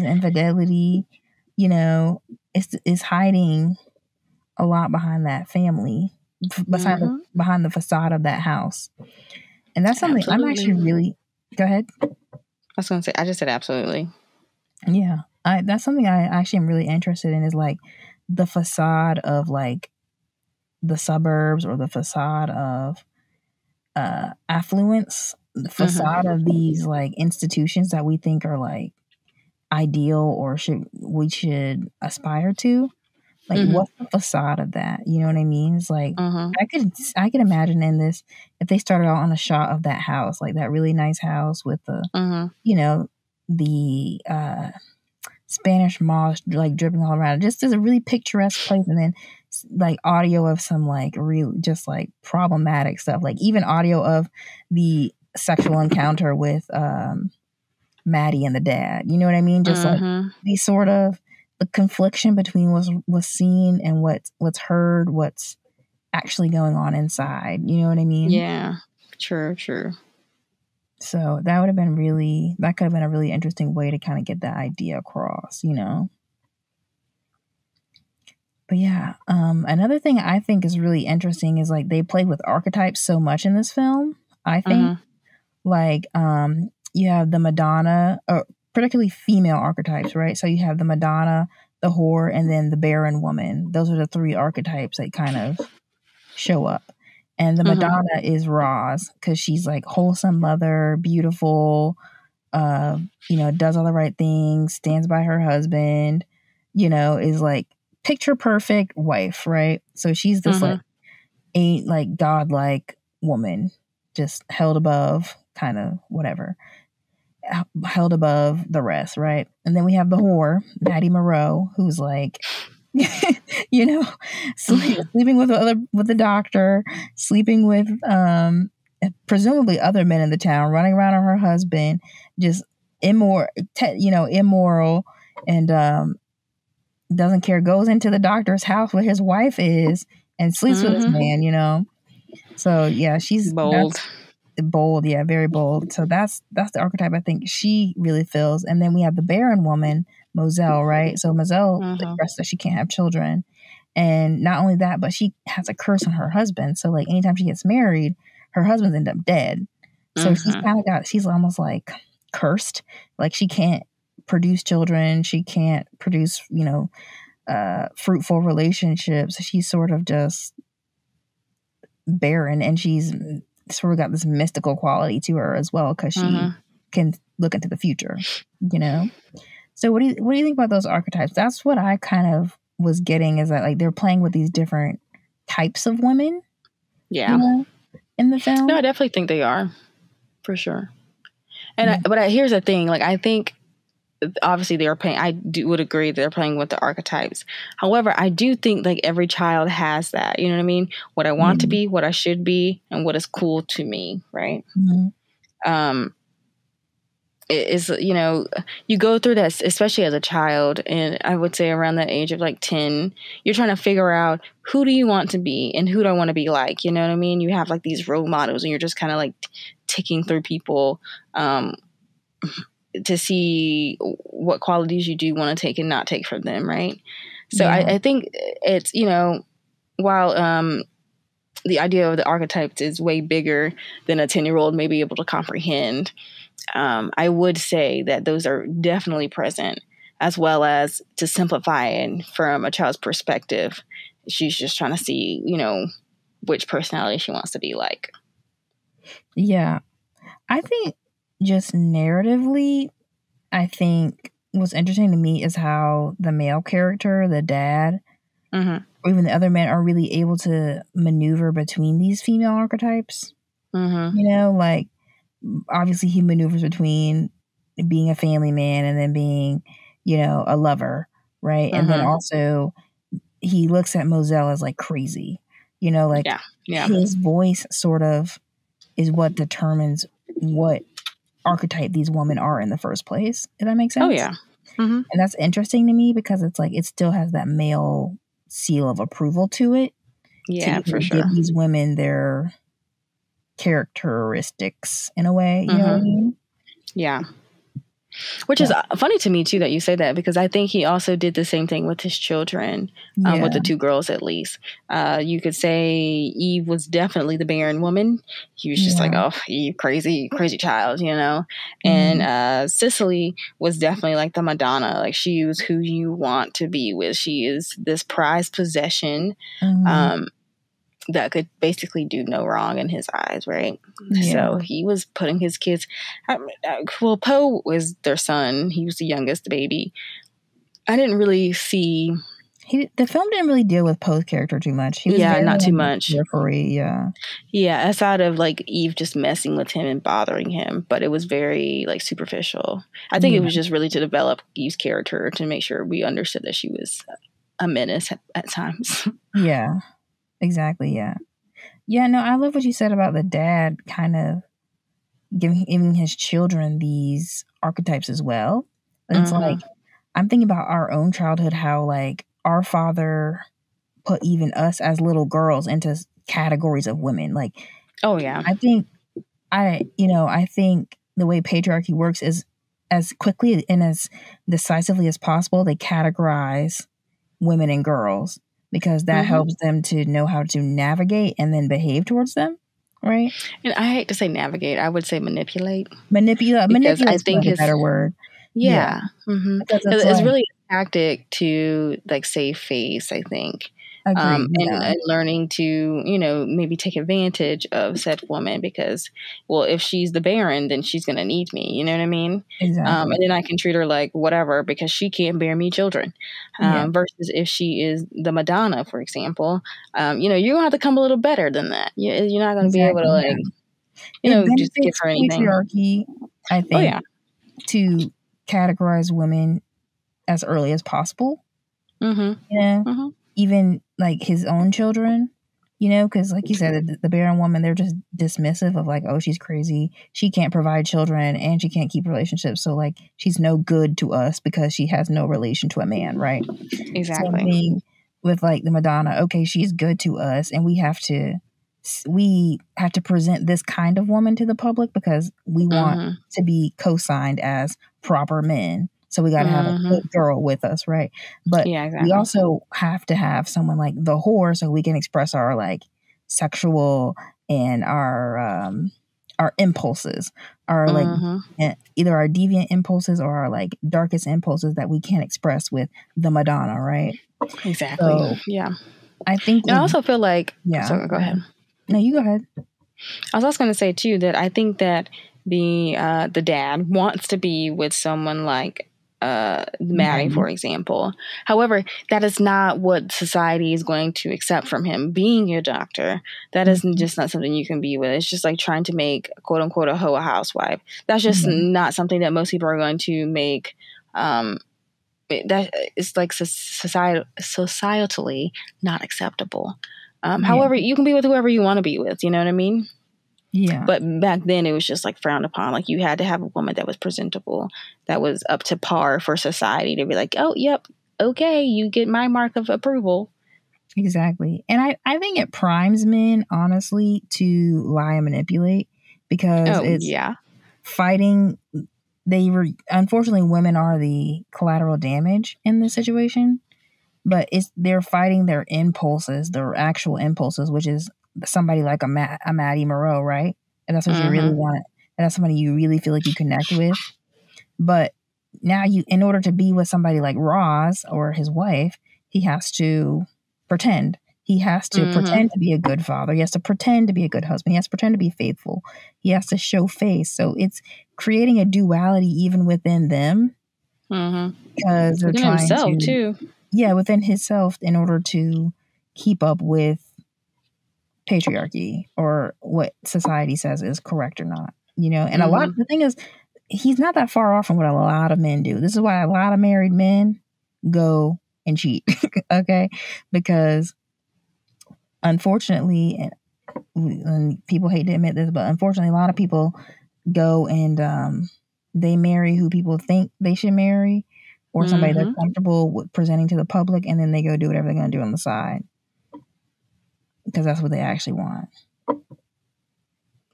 [SPEAKER 1] infidelity. You know, it's hiding a lot behind that family, behind the facade of that house. And that's something I'm actually really... Go ahead.
[SPEAKER 2] I was going to say, I just said absolutely.
[SPEAKER 1] Yeah. That's something I actually am really interested in, is like the facade of like the suburbs, or the facade of affluence, the facade of these like institutions that we think are like ideal or we should aspire to. Like, what's the facade of that? You know what I mean? It's like, I could imagine in this, if they started out on a shot of that house, like that really nice house with the, you know, the Spanish moss like dripping all around. Just as a really picturesque place, and then like audio of some like real, just like problematic stuff. Like even audio of the sexual encounter with Maddie and the dad. You know what I mean? Just like these sort of the confliction between what's seen and what's heard, what's actually going on inside. You know what I mean?
[SPEAKER 2] Yeah. True.
[SPEAKER 1] So that could have been a really interesting way to kind of get that idea across, you know? But yeah, another thing I think is really interesting is like they played with archetypes so much in this film. I think like you have the Madonna, or particularly female archetypes, right? So you have the Madonna, the whore, and then the barren woman. Those are the three archetypes that kind of show up. And the Madonna is Roz, because she's like wholesome mother, beautiful, you know, does all the right things, stands by her husband, you know, is like picture perfect wife, right? So she's this like godlike woman, just held above, kind of whatever, held above the rest, right? And then we have the whore, Maddie Moreau, who's like, you know, sleeping with the doctor, sleeping with presumably other men in the town, running around on her husband, just immoral, and doesn't care. Goes into the doctor's house where his wife is and sleeps with this man, you know. So yeah, she's bold, yeah, very bold. So that's the archetype I think she really fills. And then we have the barren woman, Moselle, right? So Moselle expressed that she can't have children, and not only that, but she has a curse on her husband. So like anytime she gets married, her husband's end up dead. So she's almost like cursed. Like she can't produce children. She can't produce, you know, fruitful relationships, she's sort of just barren, and she's sort of got this mystical quality to her as well, because she can look into the future, you know. So what do you think about those archetypes? That's what I kind of was getting, is that like they're playing with these different types of women, you know, in the film.
[SPEAKER 2] No, I definitely think they are, for sure. And here's the thing, like I think obviously they are playing. would agree they're playing with the archetypes. However, I do think like every child has that. You know what I mean? What I want to be, what I should be, and what is cool to me, right? It is, you know, you go through that, especially as a child, and I would say around that age of like 10, you're trying to figure out who do you want to be and who do I want to be like. You know what I mean? You have like these role models, and you're just kind of like ticking through people. To see what qualities you do want to take and not take from them, right? So I think it's, you know, while the idea of the archetypes is way bigger than a 10-year-old may be able to comprehend, I would say that those are definitely present, as well as to simplify it from a child's perspective. She's just trying to see, you know, which personality she wants to be like.
[SPEAKER 1] Yeah. I think just narratively, I think what's interesting to me is how the male character, the dad, or even the other men, are really able to maneuver between these female archetypes. You know, like obviously he maneuvers between being a family man and then being, you know, a lover, right? And then also he looks at Moselle as like crazy, you know, like his voice sort of is what determines what archetype these women are in the first place. If that makes sense?
[SPEAKER 2] Oh yeah.
[SPEAKER 1] And that's interesting to me, because it's like it still has that male seal of approval to it.
[SPEAKER 2] Yeah,
[SPEAKER 1] to
[SPEAKER 2] for sure.
[SPEAKER 1] give these women their characteristics in a way. You know what I mean?
[SPEAKER 2] Yeah. Which is funny to me, too, that you say that, because I think he also did the same thing with his children, with the two girls, at least. You could say Eve was definitely the barren woman. He was just like, oh, Eve, crazy child, you know? And Cicely was definitely like the Madonna. Like, she was who you want to be with. She is this prized possession that could basically do no wrong in his eyes, right? So he was putting his kids... well, Poe was their son. He was the youngest baby. I didn't really see...
[SPEAKER 1] The film didn't really deal with Poe's character too much. He was
[SPEAKER 2] not too much.
[SPEAKER 1] Yeah,
[SPEAKER 2] aside of like Eve just messing with him and bothering him, but it was very like superficial. I think it was just really to develop Eve's character, to make sure we understood that she was a menace at times.
[SPEAKER 1] Yeah. Exactly, yeah. Yeah, no, I love what you said about the dad kind of giving his children these archetypes as well. It's like, I'm thinking about our own childhood, how like our father put even us as little girls into categories of women. Like,
[SPEAKER 2] oh yeah.
[SPEAKER 1] I think the way patriarchy works is as quickly and as decisively as possible, they categorize women and girls, because that helps them to know how to navigate and then behave towards them, right?
[SPEAKER 2] And I hate to say navigate, I would say manipulate.
[SPEAKER 1] Manipulate I think is a better word.
[SPEAKER 2] Yeah. Because it's really a tactic to like save face, I think. And learning to, you know, maybe take advantage of said woman, because, well, if she's the Baron, then she's going to need me. You know what I mean?
[SPEAKER 1] Exactly.
[SPEAKER 2] And then I can treat her like whatever, because she can't bear me children. Versus if she is the Madonna, for example, you know, you're going to have to come a little better than that. You're not going to be able to, like, you know, just give her anything.
[SPEAKER 1] Patriarchy, I think, to categorize women as early as possible. You know? Even like his own children, you know, because like you said, the barren woman, they're just dismissive of like, oh, she's crazy. She can't provide children and she can't keep relationships. So like, she's no good to us because she has no relation to a man, right?
[SPEAKER 2] Exactly.
[SPEAKER 1] Same thing with like the Madonna. Okay, she's good to us, and we have to present this kind of woman to the public because we want to be co-signed as proper men. So we got to have a good girl with us, right? But we also have to have someone like the whore, so we can express our like sexual and our impulses, our like either our deviant impulses or our like darkest impulses that we can't express with the Madonna, right?
[SPEAKER 2] Exactly.
[SPEAKER 1] So
[SPEAKER 2] yeah.
[SPEAKER 1] I think
[SPEAKER 2] And I also feel like,
[SPEAKER 1] yeah.
[SPEAKER 2] so go ahead.
[SPEAKER 1] No, you go ahead.
[SPEAKER 2] I was also going to say too that I think that the dad wants to be with someone like Maddie, for example. However, that is not what society is going to accept from him. Being your doctor, that is just not something you can be with. It's just like trying to make quote unquote a hoe a housewife. That's just not something that most people are going to make. That is like societally not acceptable. However, you can be with whoever you want to be with. You know what I mean?
[SPEAKER 1] Yeah.
[SPEAKER 2] But back then it was just like frowned upon. Like you had to have a woman that was presentable, that was up to par for society to be like, oh, yep, okay, you get my mark of approval.
[SPEAKER 1] Exactly. And I think it primes men, honestly, to lie and manipulate because it's fighting. Unfortunately, women are the collateral damage in this situation, but they're fighting their impulses, their actual impulses, which is somebody like a Maddie Moreau, right? And that's what you really want. And that's somebody you really feel like you connect with. But now in order to be with somebody like Roz or his wife, he has to pretend. He has to pretend to be a good father. He has to pretend to be a good husband. He has to pretend to be faithful. He has to show face. So it's creating a duality even within them. Because they're
[SPEAKER 2] within
[SPEAKER 1] trying
[SPEAKER 2] himself
[SPEAKER 1] to,
[SPEAKER 2] too.
[SPEAKER 1] Yeah, within himself in order to keep up with patriarchy or what society says is correct or not. And the thing is, he's not that far off from what a lot of men do. This is why a lot of married men go and cheat. Okay? Because unfortunately, and people hate to admit this, but unfortunately a lot of people go and they marry who people think they should marry or somebody they're comfortable with presenting to the public, and then they go do whatever they're going to do on the side because that's what they actually want. Or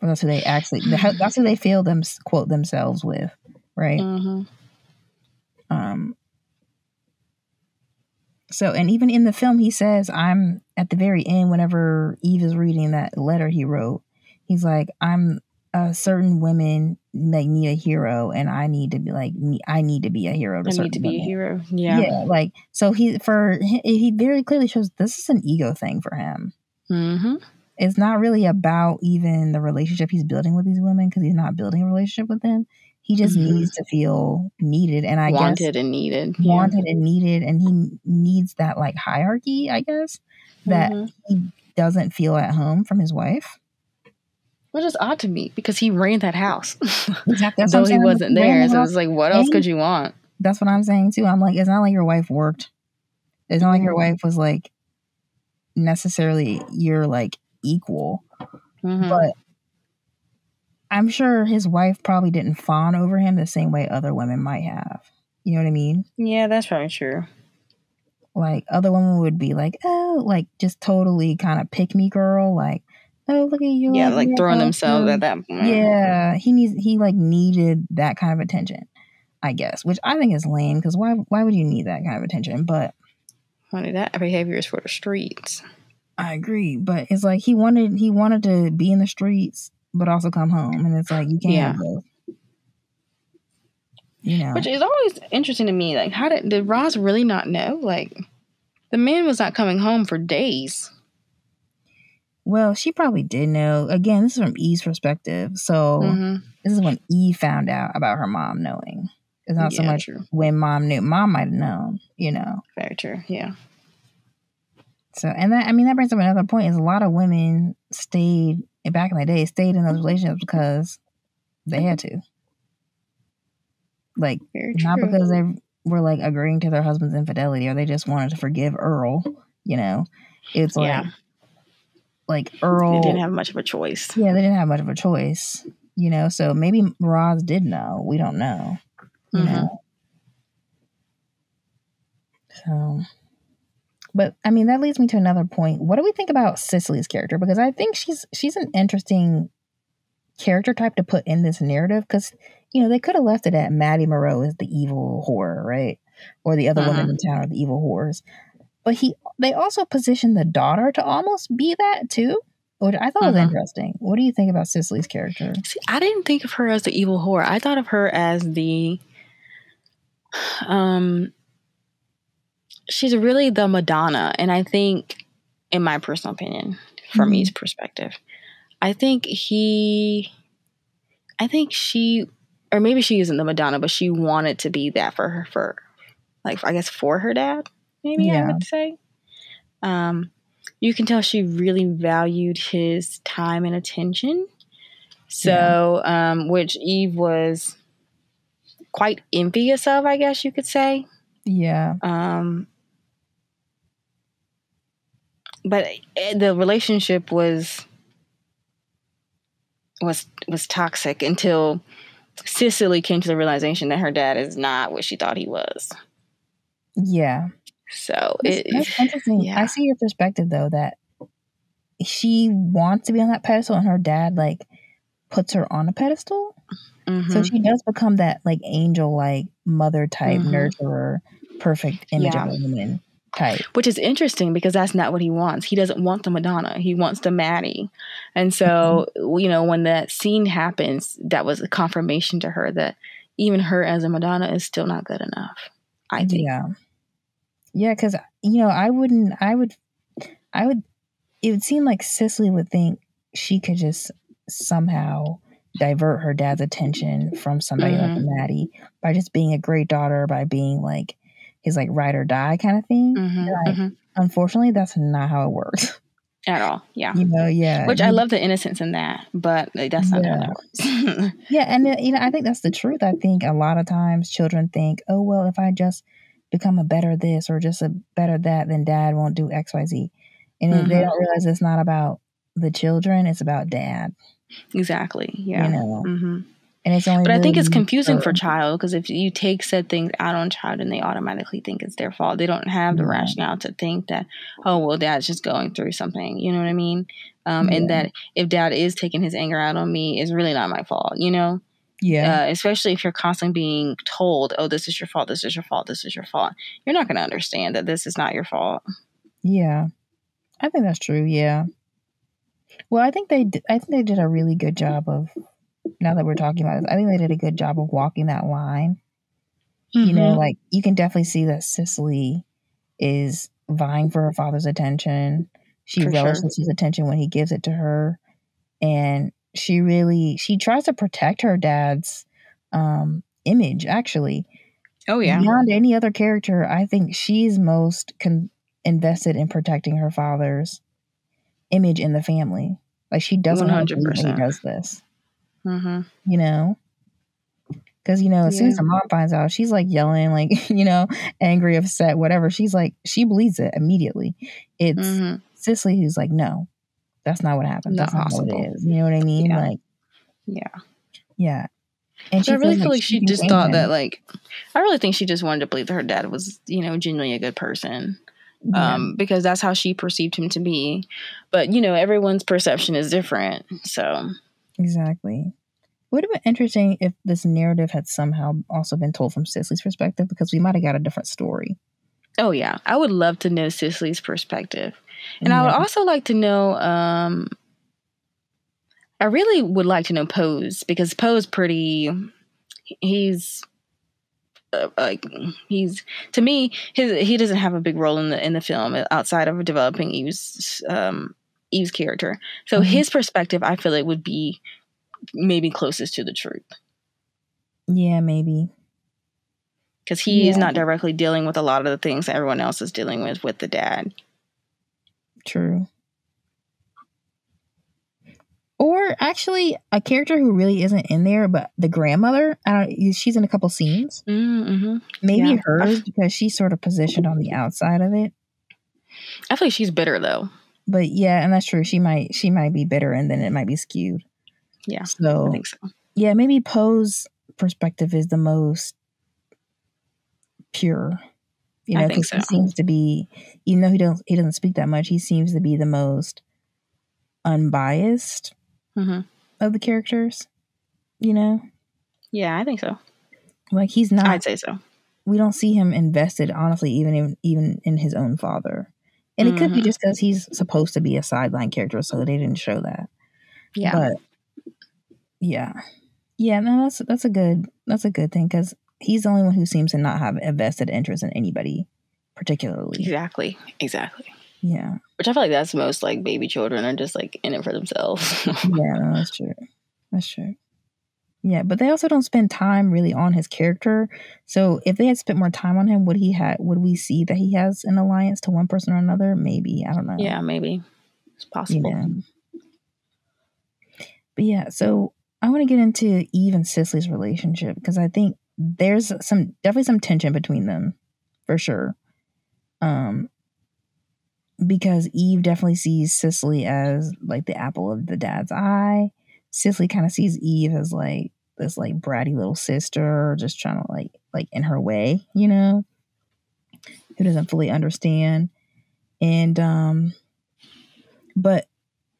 [SPEAKER 1] that's who they actually that's who they feel quote themselves with, right? So, and even in the film, he says, I'm at the very end, whenever Eve is reading that letter he wrote, he's like, certain women like need a hero, and I need to be like me. I need to be a hero to certain women.
[SPEAKER 2] A hero. Yeah.
[SPEAKER 1] Like, so he very clearly shows this is an ego thing for him. It's not really about even the relationship he's building with these women, because he's not building a relationship with them. He just needs to feel needed, and
[SPEAKER 2] wanted and needed,
[SPEAKER 1] and he needs that like hierarchy, I guess, that he doesn't feel at home from his wife.
[SPEAKER 2] Which is odd to me because he ran that house,
[SPEAKER 1] exactly.
[SPEAKER 2] Though he wasn't there. So it's like, what else could you want?
[SPEAKER 1] That's what I'm saying too. I'm like, it's not like your wife worked. It's not like your wife was like necessarily your like equal, but I'm sure his wife probably didn't fawn over him the same way other women might have. You know what I mean?
[SPEAKER 2] Yeah, that's probably true.
[SPEAKER 1] Like, other women would be like, oh, like, just totally kind of pick me girl. Like, oh, look at you.
[SPEAKER 2] Yeah, like throwing themselves at that point.
[SPEAKER 1] Yeah, he needed that kind of attention, I guess, which I think is lame, because why would you need that kind of attention? But
[SPEAKER 2] honey, that behavior is for the streets.
[SPEAKER 1] I agree, but it's like he wanted to be in the streets, but also come home, and it's like you can't have both.
[SPEAKER 2] Which is always interesting to me. Like, how did Roz really not know? Like, the man was not coming home for days.
[SPEAKER 1] Well, she probably did know. Again, this is from Eve's perspective, so this is when Eve found out about her mom knowing. It's not so much when mom knew. Mom might have known,
[SPEAKER 2] Very true. Yeah.
[SPEAKER 1] So, and that brings up another point: is a lot of women back in the day stayed in those relationships because they had to. Like, not because they were like agreeing to their husband's infidelity, or they just wanted to forgive Earl. It's like Earl.
[SPEAKER 2] They didn't have much of a choice.
[SPEAKER 1] Yeah, they didn't have much of a choice. So maybe Roz did know. We don't know. You know. So. But that leads me to another point. What do we think about Cicely's character? Because I think she's an interesting character type to put in this narrative. Because they could have left it at Maddie Moreau is the evil whore, right? Or the other women in town are the evil whores. But they also positioned the daughter to almost be that too, which I thought was interesting. What do you think about Cicely's character?
[SPEAKER 2] See, I didn't think of her as the evil whore. I thought of her as the she's really the Madonna. And I think, in my personal opinion, from Eve's perspective, I think she, or maybe she isn't the Madonna, but she wanted to be that for her, I guess for her dad, maybe I would say. You can tell she really valued his time and attention. So, which Eve was quite envious of, I guess you could say.
[SPEAKER 1] Yeah.
[SPEAKER 2] But the relationship was toxic until Cicely came to the realization that her dad is not what she thought he was.
[SPEAKER 1] Yeah.
[SPEAKER 2] So
[SPEAKER 1] that's interesting. Yeah. I see your perspective though, that she wants to be on that pedestal and her dad like puts her on a pedestal. So she does become that like angel, like mother type, nurturer, perfect image of a woman type.
[SPEAKER 2] Which is interesting because that's not what he wants. He doesn't want the Madonna. He wants the Maddie. And so, when that scene happens, that was a confirmation to her that even her as a Madonna is still not good enough, I think.
[SPEAKER 1] Yeah. Yeah, because, it would seem like Cicely would think she could just somehow divert her dad's attention from somebody like Maddie by just being a great daughter, by being like his like ride or die kind of thing. Unfortunately, that's not how it works
[SPEAKER 2] at all. Yeah,
[SPEAKER 1] Which
[SPEAKER 2] I love the innocence in that, but that's not how that works.
[SPEAKER 1] And I think that's the truth. I think a lot of times children think, oh well, if I just become a better this or just a better that, then dad won't do X, Y, Z, and they don't realize it's not about the children; it's about dad.
[SPEAKER 2] Exactly. Yeah.
[SPEAKER 1] And it's only.
[SPEAKER 2] But I think it's confusing for child because if you take said things out on child and they automatically think it's their fault, they don't have the rationale to think that, oh well, dad's just going through something. You know what I mean? And that if dad is taking his anger out on me, it's really not my fault. Especially if you're constantly being told, oh, this is your fault. This is your fault. This is your fault. You're not going to understand that this is not your fault.
[SPEAKER 1] Yeah, I think that's true. Yeah. Well, I think they did a really good job of, now that we're talking about this, I think they did a good job of walking that line. Like you can definitely see that Cicely is vying for her father's attention. She relishes his attention when he gives it to her. And she tries to protect her dad's image, actually.
[SPEAKER 2] Oh, yeah.
[SPEAKER 1] Beyond any other character, I think she's most invested in protecting her father's image in the family. Like she doesn't 100%. He does this. Because as soon as her mom finds out, she's like yelling, like angry, upset, whatever. She's like, she believes it immediately. It's Cicely who's like, no, that's not what happened. That's not what it is. You know what I mean?
[SPEAKER 2] Yeah.
[SPEAKER 1] Like,
[SPEAKER 2] yeah.
[SPEAKER 1] And
[SPEAKER 2] I really feel like she just thought that, like, I really think she just wanted to believe that her dad was, genuinely a good person. Because that's how she perceived him to be. But, everyone's perception is different. So.
[SPEAKER 1] Exactly. It would have been interesting if this narrative had somehow also been told from Cicely's perspective, because we might have got a different story.
[SPEAKER 2] Oh, yeah. I would love to know Cicely's perspective. And I would also like to know, I really would like to know Poe's, because Poe's he's to me, he doesn't have a big role in the film outside of developing Eve's character. So his perspective, I feel it would be maybe closest to the truth.
[SPEAKER 1] Yeah, maybe.
[SPEAKER 2] Because he is not directly dealing with a lot of the things that everyone else is dealing with the dad.
[SPEAKER 1] True. Or actually, a character who really isn't in there, but the grandmother, she's in a couple scenes. Maybe hers, because she's sort of positioned on the outside of it.
[SPEAKER 2] I feel like she's bitter, though.
[SPEAKER 1] But yeah, and that's true. She might be bitter, and then it might be skewed.
[SPEAKER 2] Yeah,
[SPEAKER 1] so
[SPEAKER 2] I think so.
[SPEAKER 1] Yeah, maybe Poe's perspective is the most pure.
[SPEAKER 2] I think so.
[SPEAKER 1] He seems to be, even though he doesn't speak that much, he seems to be the most unbiased of the characters.
[SPEAKER 2] Yeah, I think so.
[SPEAKER 1] Like he's not.
[SPEAKER 2] I'd say so.
[SPEAKER 1] We don't see him invested, honestly, even in his own father, and it could be just because he's supposed to be a sideline character, so they didn't show that.
[SPEAKER 2] Yeah,
[SPEAKER 1] but yeah. No, that's a good thing, because he's the only one who seems to not have a vested interest in anybody. particularly.
[SPEAKER 2] Exactly.
[SPEAKER 1] Yeah.
[SPEAKER 2] Which I feel like that's most like baby children are just like in it for themselves.
[SPEAKER 1] Yeah, no, that's true. Yeah, but they also don't spend time really on his character. So if they had spent more time on him, would we see that he has an alliance to one person or another? Maybe. I don't know.
[SPEAKER 2] Yeah, maybe. It's possible.
[SPEAKER 1] But yeah, so I want to get into Eve and Cicely's relationship because I think there's definitely some tension between them, for sure. Because Eve definitely sees Cicely as like the apple of the dad's eye. Cicely kind of sees Eve as like this like bratty little sister, just trying to like in her way, you know, who doesn't fully understand. And but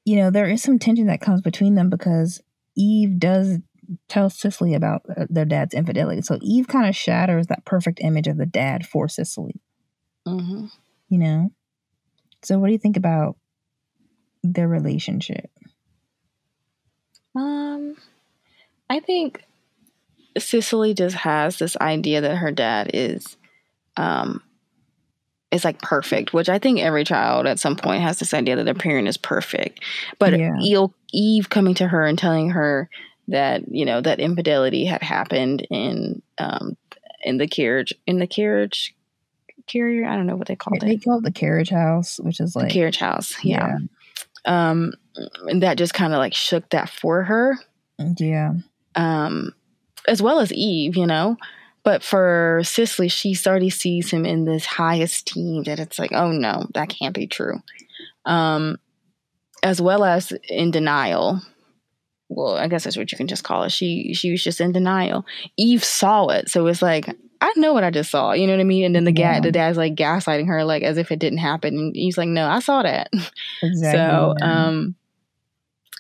[SPEAKER 1] you know, there is some tension that comes between them because Eve does tell Cicely about their dad's infidelity. So Eve kind of shatters that perfect image of the dad for Cicely.
[SPEAKER 2] Mm-hmm.
[SPEAKER 1] You know? So what do you think about their relationship?
[SPEAKER 2] I think Cicely just has this idea that her dad is like perfect, which I think every child at some point has this idea that their parent is perfect. But Eve coming to her and telling her that, you know, that infidelity had happened in the carriage carrier. I don't know what they call it.
[SPEAKER 1] They call it the carriage house, which is like
[SPEAKER 2] the carriage house. Yeah. And that just kind of like shook that for her.
[SPEAKER 1] Yeah.
[SPEAKER 2] As well as Eve, you know. But for Cicely, she already sees him in this high esteem that it's like, oh no, that can't be true. As well as in denial. Well, I guess that's what you can just call it. She was just in denial. Eve saw it, so it's like, I know what I just saw. You know what I mean? And then the dad's like gaslighting her, like as if it didn't happen. And he's like, no, I saw that.
[SPEAKER 1] Exactly.
[SPEAKER 2] So,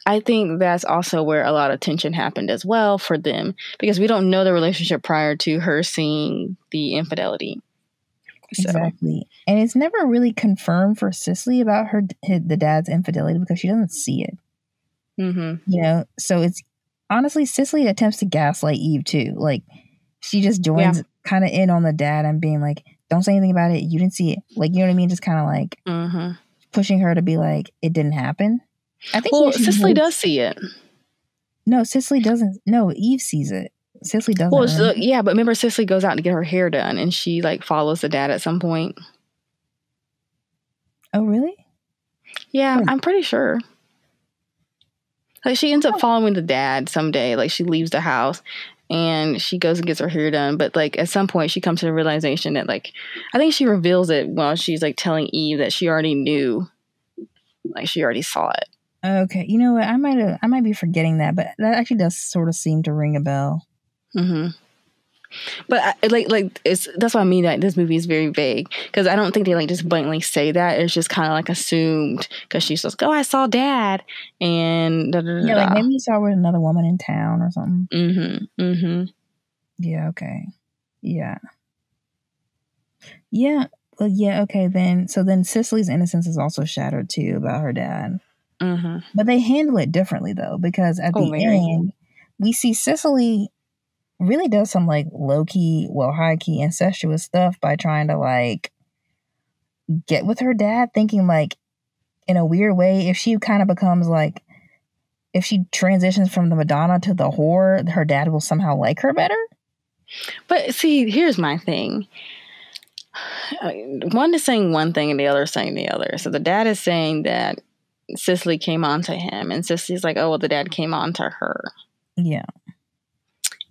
[SPEAKER 2] I think that's also where a lot of tension happened as well for them because we don't know the relationship prior to her seeing the infidelity. So.
[SPEAKER 1] Exactly. And it's never really confirmed for Cicely about the dad's infidelity because she doesn't see it.
[SPEAKER 2] Mm-hmm.
[SPEAKER 1] You know, so it's honestly Cicely attempts to gaslight Eve too. Like she just joins kind of in on the dad and being like, don't say anything about it. You didn't see it. Like, you know what I mean? Just kind of like pushing her to be like, it didn't happen. I think
[SPEAKER 2] Cicely does see it.
[SPEAKER 1] No, Cicely doesn't. No, Eve sees it. Cicely doesn't.
[SPEAKER 2] Well, but remember Cicely goes out to get her hair done and she like follows the dad at some point.
[SPEAKER 1] Oh, really?
[SPEAKER 2] Yeah, I'm pretty sure. Like she ends up following the dad someday. Like she leaves the house and she goes and gets her hair done. But like at some point she comes to the realization that like, I think she reveals it while she's like telling Eve that she already knew. Like she already saw it.
[SPEAKER 1] Okay, you know what? I might be forgetting that, but that actually does sort of seem to ring a bell.
[SPEAKER 2] Mm-hmm. But that's what I mean. That this movie is very vague because I don't think they like just blatantly say that. It's just kind of like assumed because she's just like, "Oh, I saw Dad," and
[SPEAKER 1] yeah, like maybe you saw with another woman in town or something.
[SPEAKER 2] Mm-hmm. Mm-hmm.
[SPEAKER 1] Yeah. Okay. Yeah. Yeah. Well, yeah. Okay. Then Cicely's innocence is also shattered too about her dad.
[SPEAKER 2] Mm-hmm.
[SPEAKER 1] But they handle it differently though, because at the end we see Cicely really does some like low-key, well, high-key incestuous stuff by trying to like get with her dad, thinking like in a weird way, if she kind of becomes like, if she transitions from the Madonna to the whore, her dad will somehow like her better.
[SPEAKER 2] But see, here's my thing. One is saying one thing and the other is saying the other. So the dad is saying that Cicely came on to him and Cicely's like, oh, well, the dad came on to her.
[SPEAKER 1] Yeah.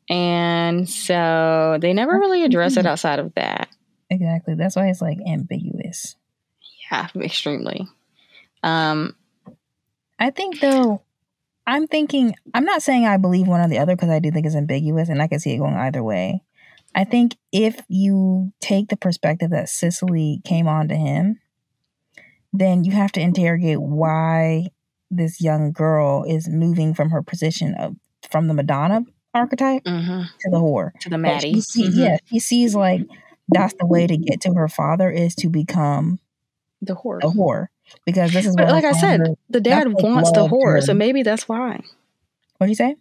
[SPEAKER 2] And so they never really address it outside of that.
[SPEAKER 1] Exactly. That's why it's like ambiguous.
[SPEAKER 2] Yeah, extremely.
[SPEAKER 1] I think though, I'm not saying I believe one or the other because I do think it's ambiguous and I can see it going either way. I think if you take the perspective that Cicely came on to him, then you have to interrogate why this young girl is moving from her position from the Madonna archetype to the whore.
[SPEAKER 2] To the Maddie.
[SPEAKER 1] She sees like that's the way to get to her father is to become
[SPEAKER 2] the whore.
[SPEAKER 1] Because this is
[SPEAKER 2] what, like I said, the dad wants the whore, so maybe that's why.
[SPEAKER 1] What'd you say?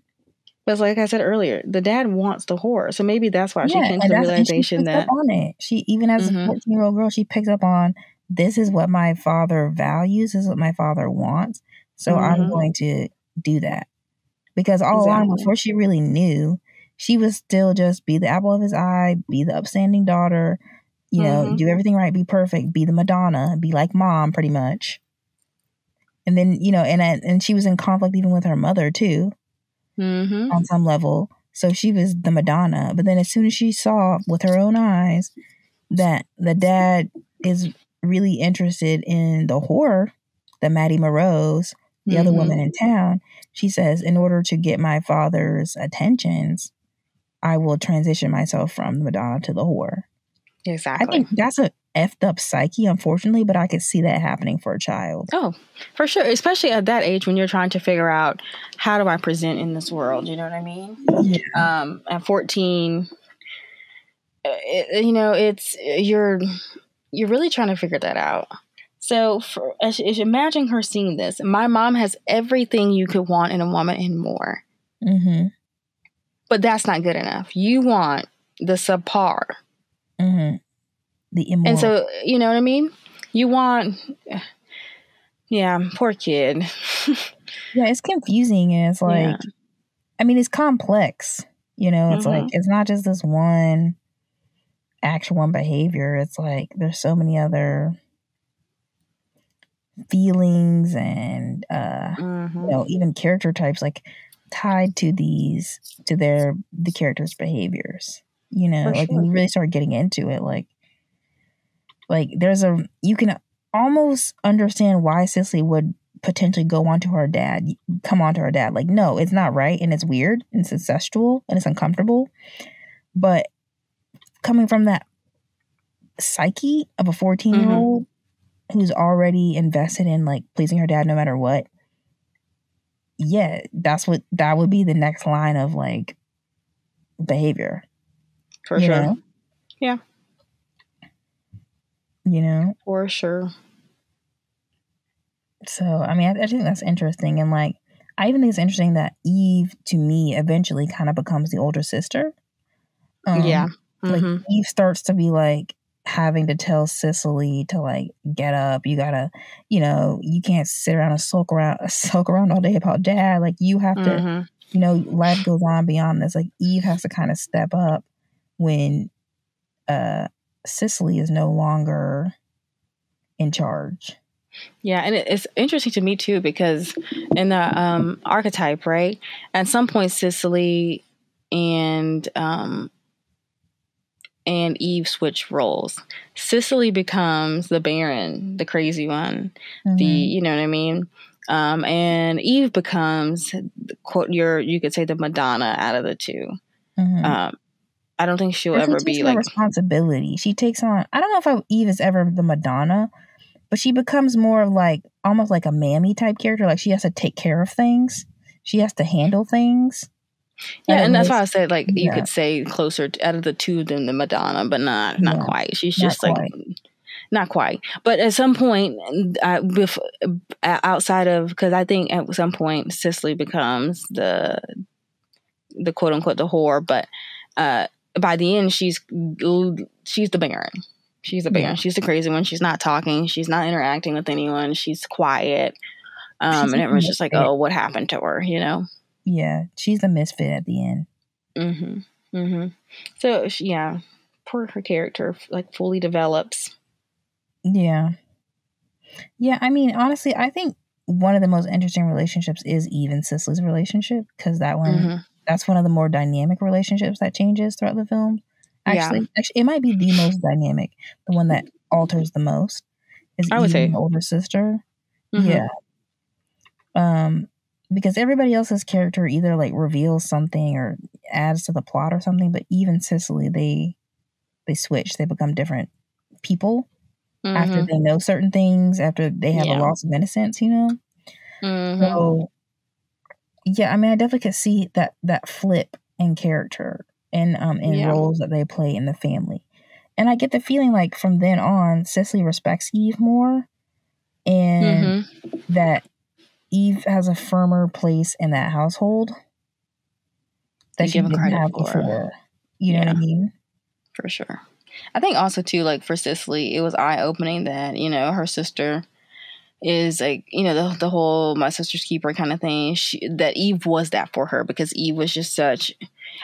[SPEAKER 2] But like I said earlier, the dad wants the whore. So maybe that's why she came to the
[SPEAKER 1] and she
[SPEAKER 2] realization
[SPEAKER 1] picks up
[SPEAKER 2] that...
[SPEAKER 1] on it. She, even as a 14-year-old girl, she picks up on, this is what my father values, this is what my father wants. So I'm going to do that. Because all along, before she really knew, she was still just be the apple of his eye, be the upstanding daughter, you know, do everything right, be perfect, be the Madonna, be like mom, pretty much. And then, you know, and she was in conflict even with her mother too, on some level. So she was the Madonna. But then as soon as she saw with her own eyes that the dad is really interested in the whore, the Maddie Moreau's, the other woman in town, she says, in order to get my father's attentions, I will transition myself from the Madonna to the whore.
[SPEAKER 2] Exactly.
[SPEAKER 1] I think that's a effed up psyche, unfortunately, but I could see that happening for a child.
[SPEAKER 2] Oh, for sure. Especially at that age when you're trying to figure out, how do I present in this world? You know what I mean?
[SPEAKER 1] Yeah.
[SPEAKER 2] At 14, you know, you're really trying to figure that out. So as imagine her seeing this. My mom has everything you could want in a woman and more. But that's not good enough. You want the subpar.
[SPEAKER 1] The immoral.
[SPEAKER 2] And so, you know what I mean? You want... Yeah, poor kid.
[SPEAKER 1] Yeah, it's confusing. And it's like, I mean, it's complex. You know, it's like, it's not just this one action, one behavior. It's like, there's so many other feelings and, you know, even character types, like, tied to the characters' behaviors. You know, like, when you really start getting into it, like you can almost understand why Cicely would potentially come onto her dad. Like, no, it's not right, and it's weird, and it's incestual, and it's uncomfortable. But coming from that psyche of a 14-year-old who's already invested in, like, pleasing her dad no matter what, yeah, that would be the next line of, like, behavior.
[SPEAKER 2] For sure.
[SPEAKER 1] Know?
[SPEAKER 2] Yeah.
[SPEAKER 1] You know?
[SPEAKER 2] For sure.
[SPEAKER 1] So, I mean, I think that's interesting. And, like, I even think it's interesting that Eve, to me, eventually kind of becomes the older sister. Like, Eve starts to be, like, having to tell Cicely to, like, get up. You gotta, you know, you can't sit around and sulk around all day about dad. Like, you have to, you know, life goes on beyond this. Like, Eve has to kind of step up when Cicely is no longer in charge.
[SPEAKER 2] Yeah, and it's interesting to me too, because in the archetype, right, at some point Cicely and Eve switch roles. Cicely becomes the Baron, the crazy one, you know what I mean, and Eve becomes, quote, you could say, the Madonna out of the two. I don't think she'll ever be like
[SPEAKER 1] responsibility. She takes on. I don't know if Eve is ever the Madonna, but she becomes more of, like, almost like a mammy type character. Like, she has to take care of things. She has to handle things.
[SPEAKER 2] Yeah, and that's why I said, like, you could say closer out of the two than the Madonna, but not quite. She's just like, not quite. But at some point, outside of, because I think at some point Cicely becomes the quote unquote the whore, but by the end she's the Baron. She's the Baron. She's the crazy one. She's not talking. She's not interacting with anyone. She's quiet. And everyone's just like, oh, what happened to her? You know?
[SPEAKER 1] Yeah, she's the misfit at the end.
[SPEAKER 2] So, yeah, poor her character, like, fully develops.
[SPEAKER 1] Yeah. Yeah, I mean, honestly, I think one of the most interesting relationships is Eve and Cicely's relationship, because that's one of the more dynamic relationships that changes throughout the film. Actually, it might be the most dynamic, the one that alters the most is Eve and the older sister. Yeah. Because everybody else's character either, like, reveals something or adds to the plot or something, but Eve and Cicely, they switch. They become different people after they know certain things, after they have a loss of innocence, you know? So, yeah, I mean, I definitely could see that flip in character and in roles that they play in the family. And I get the feeling, like, from then on, Cicely respects Eve more, and that Eve has a firmer place in that household. that she
[SPEAKER 2] give him
[SPEAKER 1] didn't
[SPEAKER 2] credit
[SPEAKER 1] have
[SPEAKER 2] for.
[SPEAKER 1] before. You know what I mean?
[SPEAKER 2] For sure. I think also too, like for Cicely, it was eye opening that, you know, her sister is like, you know, the whole my sister's keeper kind of thing. That Eve was that for her, because Eve was just such.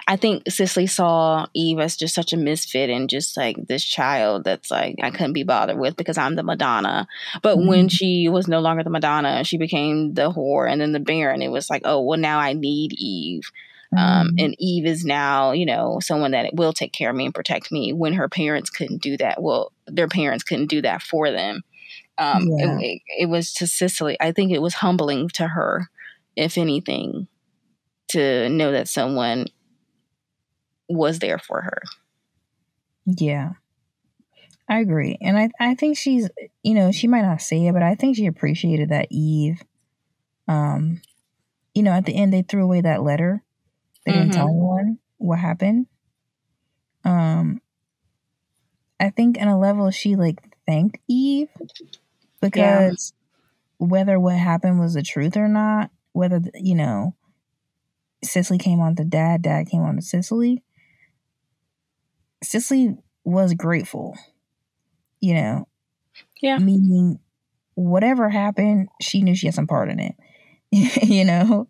[SPEAKER 2] I think Cicely saw Eve as just such a misfit and just like this child that's like I couldn't be bothered with because I'm the Madonna. But when she was no longer the Madonna, she became the whore and then the Baron. It was like, oh well, now I need Eve. And Eve is now, you know, someone that will take care of me and protect me when her parents couldn't do that. Well, their parents couldn't do that for them. It was to Cicely. I think it was humbling to her, if anything, to know that someone was there for her.
[SPEAKER 1] Yeah, I agree. And I think she's, you know, she might not say it, but I think she appreciated that Eve, you know, at the end they threw away that letter. They didn't tell anyone what happened. I think on a level she like thanked Eve, because whether what happened was the truth or not, whether, you know, Cicely came on to Dad came on to Cicely was grateful, you know. Yeah. Meaning whatever happened, she knew she had some part in it. You know,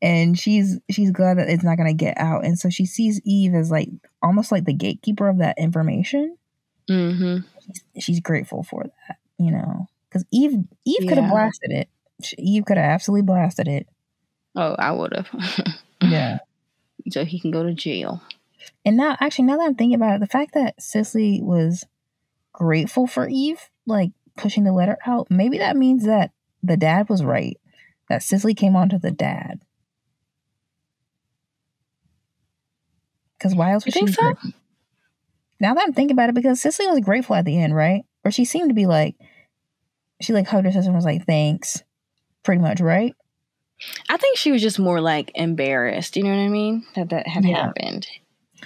[SPEAKER 1] and she's glad that it's not going to get out, and so she sees Eve as like almost like the gatekeeper of that information. She's grateful for that, you know, because Eve could have blasted it. Eve could have absolutely blasted it.
[SPEAKER 2] Oh, I would have.
[SPEAKER 1] Yeah,
[SPEAKER 2] so he can go to jail.
[SPEAKER 1] And now that I'm thinking about it, the fact that Cicely was grateful for Eve like pushing the letter out, maybe that means that the dad was right. That Cicely came on to the dad. Because why else would she? So? Now that I'm thinking about it, because Cicely was grateful at the end, right? Or she seemed to be like, she like hugged her sister and was like, thanks. Pretty much, right?
[SPEAKER 2] I think she was just more like embarrassed. You know what I mean? That had happened.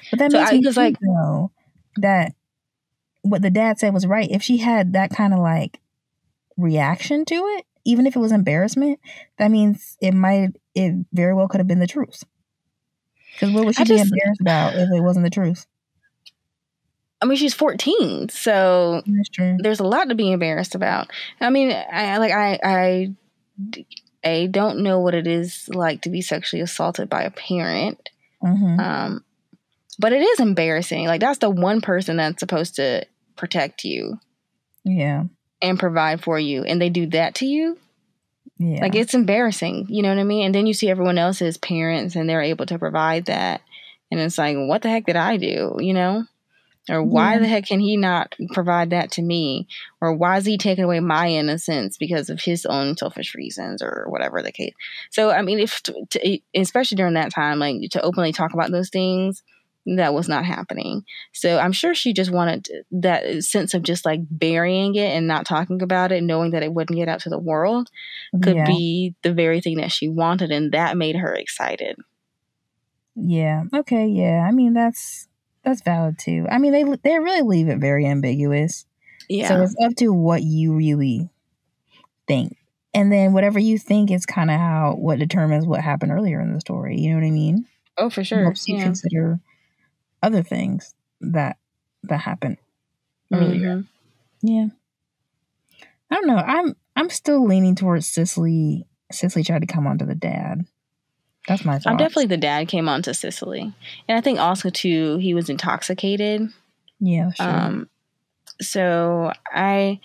[SPEAKER 1] But that makes me think, though, that what the dad said was right. If she had that kind of like reaction to it, even if it was embarrassment, that means it very well could have been the truth. Because what would she be embarrassed about if it wasn't the truth?
[SPEAKER 2] I mean, she's 14, so there's a lot to be embarrassed about. I mean, I don't know what it is like to be sexually assaulted by a parent. But it is embarrassing. Like, that's the one person that's supposed to protect you. Yeah. And provide for you, and they do that to you. Yeah. Like, it's embarrassing, you know what I mean? And then you see everyone else's parents and they're able to provide that. And it's like, what the heck did I do, you know? Or why the heck can he not provide that to me? Or why is he taking away my innocence because of his own selfish reasons or whatever the case? So, I mean, especially during that time, like, to openly talk about those things, that was not happening. So I'm sure she just wanted that sense of just like burying it and not talking about it, knowing that it wouldn't get out to the world could be the very thing that she wanted. And that made her excited.
[SPEAKER 1] Yeah. Okay. Yeah. I mean, that's valid too. I mean, they really leave it very ambiguous. Yeah. So it's up to what you really think. And then whatever you think is kind of what determines what happened earlier in the story. You know what I mean? Oh, for sure. It helps you consider other things that happened earlier. Yeah. I don't know. I'm still leaning towards Cicely. Cicely tried to come on to the dad. That's my thoughts.
[SPEAKER 2] I'm definitely the dad came on to Cicely. And I think also too, he was intoxicated. Yeah, sure. So I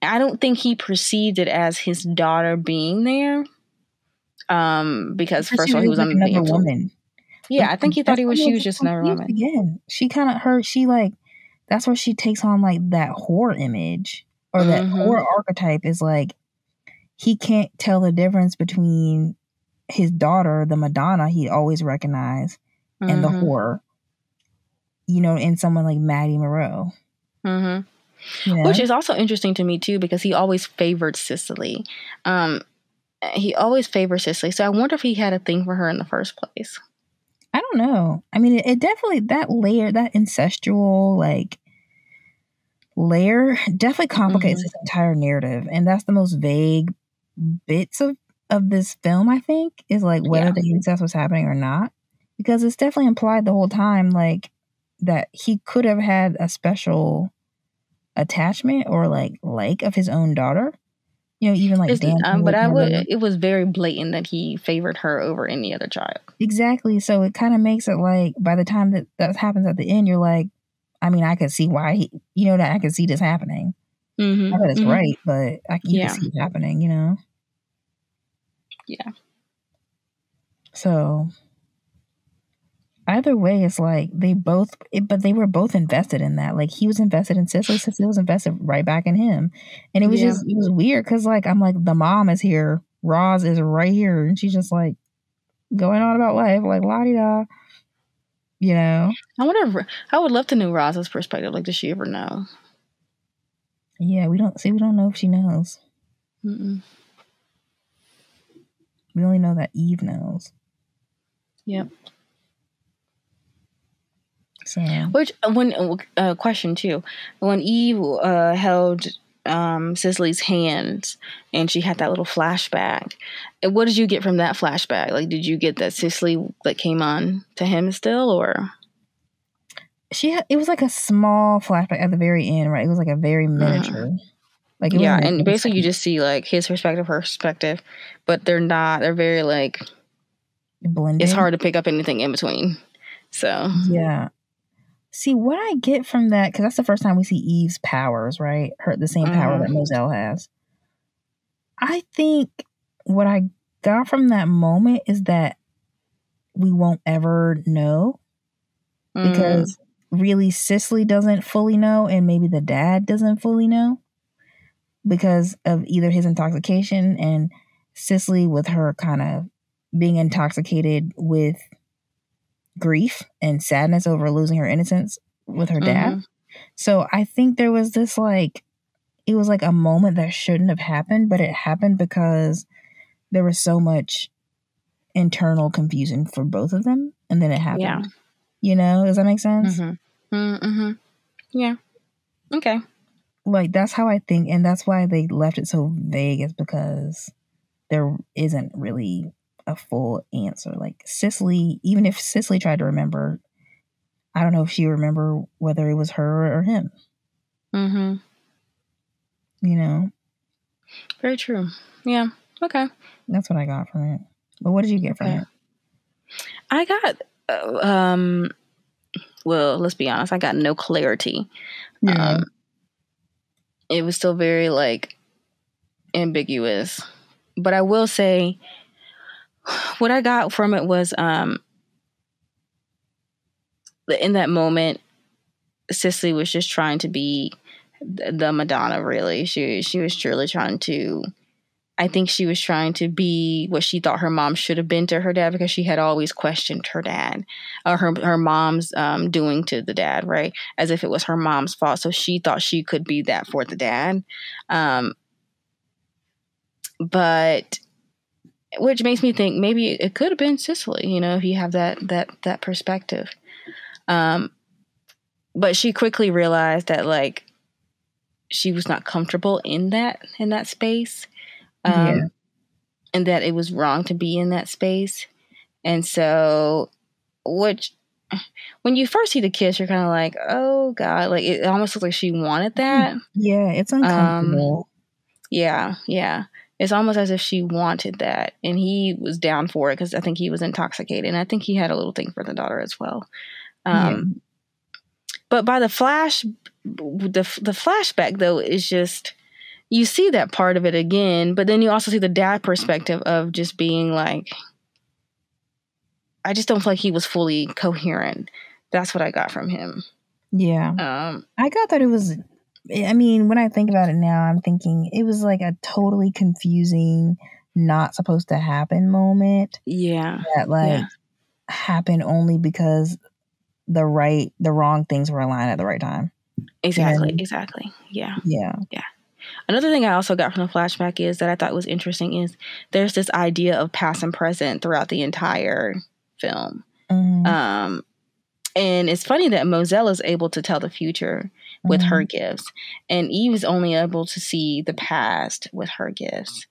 [SPEAKER 2] don't think he perceived it as his daughter being there. Because first of all, he was under the influence. Woman. Yeah, I think he thought she was just another woman.
[SPEAKER 1] Again, she kind of that's where she takes on like that whore image, or that whore archetype is like, he can't tell the difference between his daughter, the Madonna he always recognized, and the whore, you know, in someone like Maddie Moreau.
[SPEAKER 2] Yeah. Which is also interesting to me too, because he always favored Cicely. He always favored Cicely. So I wonder if he had a thing for her in the first place.
[SPEAKER 1] I don't know. I mean, it definitely, that layer, that incestual like layer definitely complicates this entire narrative. And that's the most vague bits of this film, I think, is like whether the incest was happening or not. Because it's definitely implied the whole time, like, that he could have had a special attachment or like of his own daughter. You know, even like dancing
[SPEAKER 2] but
[SPEAKER 1] with her.
[SPEAKER 2] it was very blatant that he favored her over any other child.
[SPEAKER 1] Exactly. So it kind of makes it like, by the time that happens at the end, you're like, I mean, I could see why that I could see this happening.
[SPEAKER 2] Mm-hmm.
[SPEAKER 1] Not that it's right, but you can
[SPEAKER 2] Yeah.
[SPEAKER 1] see it happening, you know?
[SPEAKER 2] Yeah.
[SPEAKER 1] So either way, it's like but they were both invested in that. Like, he was invested in Cicely, Cicely was invested right back in him. And it was it was weird because, like, I'm like, the mom is here, Roz is right here, and she's just like going on about life, like la-di-da, you know?
[SPEAKER 2] I would love to know Roz's perspective. Like, does she ever know?
[SPEAKER 1] Yeah, we don't know if she knows.
[SPEAKER 2] Mm-mm.
[SPEAKER 1] We only know that Eve knows.
[SPEAKER 2] Yep.
[SPEAKER 1] So,
[SPEAKER 2] which question too, when Eve held Cicely's hands and she had that little flashback, what did you get from that flashback? Like, did you get that Cicely that came on to him still, or
[SPEAKER 1] it was like a small flashback at the very end, right? It was like a very miniature. Like, it
[SPEAKER 2] yeah, and basically you just see like his perspective, her perspective, but they're very like
[SPEAKER 1] blended.
[SPEAKER 2] It's hard to pick up anything in between. So
[SPEAKER 1] yeah. See, what I get from that, because that's the first time we see Eve's powers, right? The same power that Moselle has. I think what I got from that moment is that we won't ever know, because really Cicely doesn't fully know, and maybe the dad doesn't fully know because of either his intoxication and Cicely with her kind of being intoxicated with grief and sadness over losing her innocence with her dad. So I think there was this it was like a moment that shouldn't have happened, but it happened because there was so much internal confusion for both of them, and then it happened.
[SPEAKER 2] Yeah.
[SPEAKER 1] You know, does that make sense?
[SPEAKER 2] Yeah. Okay.
[SPEAKER 1] Like, that's how I think, and that's why they left it so vague, is because there isn't really a full answer. Like, Cicely, even if Cicely tried to remember, I don't know if she remember whether it was her or him. You know?
[SPEAKER 2] Very true. Yeah. Okay.
[SPEAKER 1] That's what I got from it. But what did you get from it?
[SPEAKER 2] I got, well, let's be honest, I got no clarity.
[SPEAKER 1] Yeah.
[SPEAKER 2] It was still very, like, ambiguous. But I will say, what I got from it was, in that moment, Cicely was just trying to be the Madonna, really. She was truly trying to, I think she was trying to be what she thought her mom should have been to her dad, because she had always questioned her dad, or her mom's doing to the dad, right? As if it was her mom's fault. So she thought she could be that for the dad. But which makes me think maybe it could have been Cicely, you know, if you have that perspective. But she quickly realized that, like, she was not comfortable in that space. And that it was wrong to be in that space. And so, when you first see the kiss, you're kind of like, oh God, like, it almost looks like she wanted that.
[SPEAKER 1] Yeah, it's uncomfortable.
[SPEAKER 2] Yeah. It's almost as if she wanted that, and he was down for it because I think he was intoxicated, and I think he had a little thing for the daughter as well. But by the flashback, though, is just, you see that part of it again, but then you also see the dad perspective of just being like, I just don't feel like he was fully coherent. That's what I got from him.
[SPEAKER 1] Yeah. I got that it was, I mean, when I think about it now, I'm thinking it was like a totally confusing, not supposed to happen moment.
[SPEAKER 2] Yeah.
[SPEAKER 1] That happened only because the wrong things were aligned at the right time.
[SPEAKER 2] Exactly.
[SPEAKER 1] You know?
[SPEAKER 2] Exactly. Yeah.
[SPEAKER 1] Yeah.
[SPEAKER 2] Another thing I also got from the flashback is that I thought was interesting is there's this idea of past and present throughout the entire film. And it's funny that Moselle is able to tell the future with her gifts, and Eve is only able to see the past with her gifts.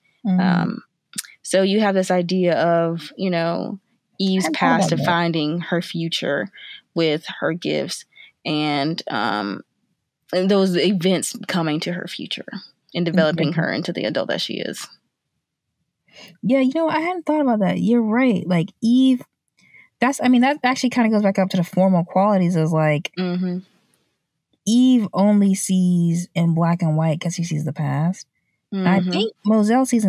[SPEAKER 2] So you have this idea of, you know, Eve's past and finding her future with her gifts and those events coming to her future and developing her into the adult that she is.
[SPEAKER 1] Yeah, I hadn't thought about that. You're right. Like Eve, that actually kind of goes back up to the formal qualities as like Eve only sees in black and white because she sees the past. I think Moselle sees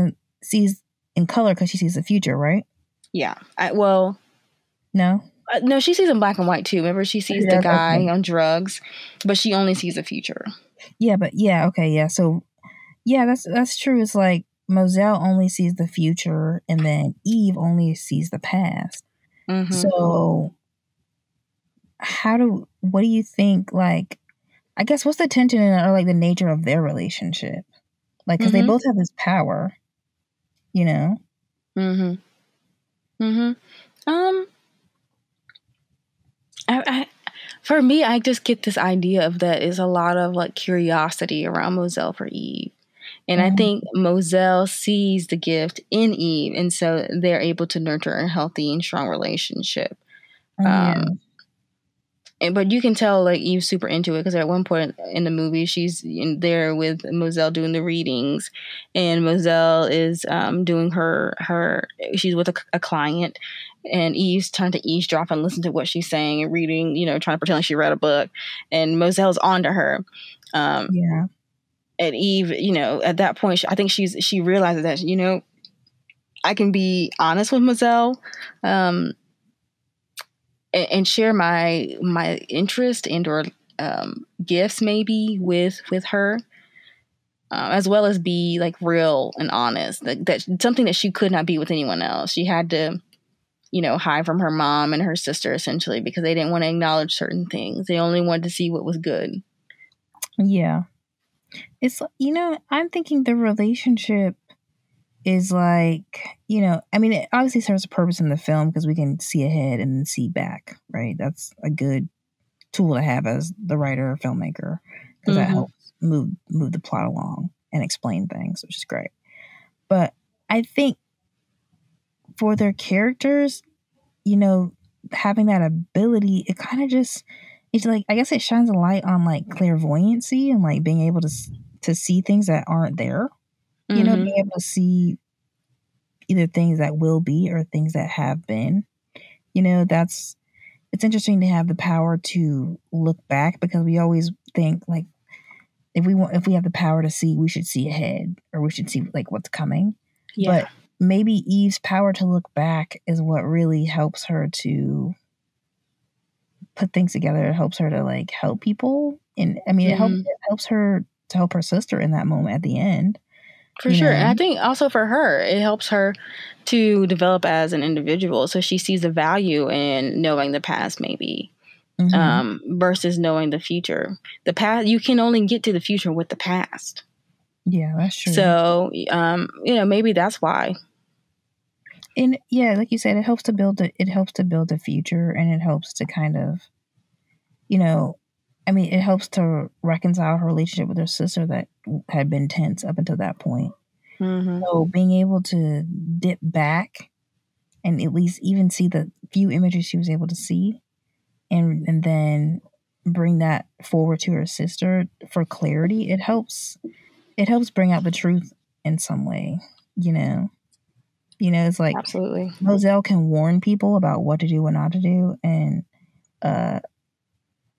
[SPEAKER 1] in color because she sees the future, right?
[SPEAKER 2] Yeah.
[SPEAKER 1] No,
[SPEAKER 2] she sees in black and white too. Remember, she sees the guy on drugs, but she only sees the future.
[SPEAKER 1] Yeah, but okay, yeah. So, yeah, that's true. It's like Moselle only sees the future, and then Eve only sees the past. So, what do you think? Like, I guess what's the tension or like the nature of their relationship? Like, because they both have this power,
[SPEAKER 2] For me, I just get this idea of that is a lot of like curiosity around Moselle for Eve. And I think Moselle sees the gift in Eve, and so they're able to nurture a healthy and strong relationship. But you can tell like Eve's super into it because at one point in the movie, she's in there with Moselle doing the readings, and Moselle is doing her. She's with a client, and Eve's trying to eavesdrop and listen to what she's saying and reading. Trying to pretend like she read a book, and Moselle's on to her. And Eve, at that point, I think she realizes that I can be honest with Moselle. And share my interest and or gifts maybe with her, as well as be like real and honest. That something that she could not be with anyone else. She had to, hide from her mom and her sister essentially because they didn't want to acknowledge certain things. They only wanted to see what was good.
[SPEAKER 1] Yeah, it's I'm thinking the relationship is like, it obviously serves a purpose in the film because we can see ahead and then see back, right? That's a good tool to have as the writer or filmmaker because that helps move the plot along and explain things, which is great. But I think for their characters, having that ability, it kind of just, it's like, I guess it shines a light on like clairvoyancy and like being able to see things that aren't there. Being able to see either things that will be or things that have been. It's interesting to have the power to look back because we always think like if we have the power to see, we should see ahead or we should see like what's coming. Yeah. But maybe Eve's power to look back is what really helps her to put things together. It helps her to like help people. And it helps her to help her sister in that moment at the end.
[SPEAKER 2] For sure. And I think also for her, it helps her to develop as an individual. So she sees the value in knowing the past maybe versus knowing the future. The past, you can only get to the future with the past.
[SPEAKER 1] Yeah, that's true.
[SPEAKER 2] So, maybe that's why.
[SPEAKER 1] And yeah, like you said, it helps to build the future, and it helps to kind of, it helps to reconcile her relationship with her sister that had been tense up until that point. So being able to dip back and at least even see the few images she was able to see and then bring that forward to her sister for clarity, it helps bring out the truth in some way, it's like
[SPEAKER 2] absolutely
[SPEAKER 1] Moselle can warn people about what to do and not to do, and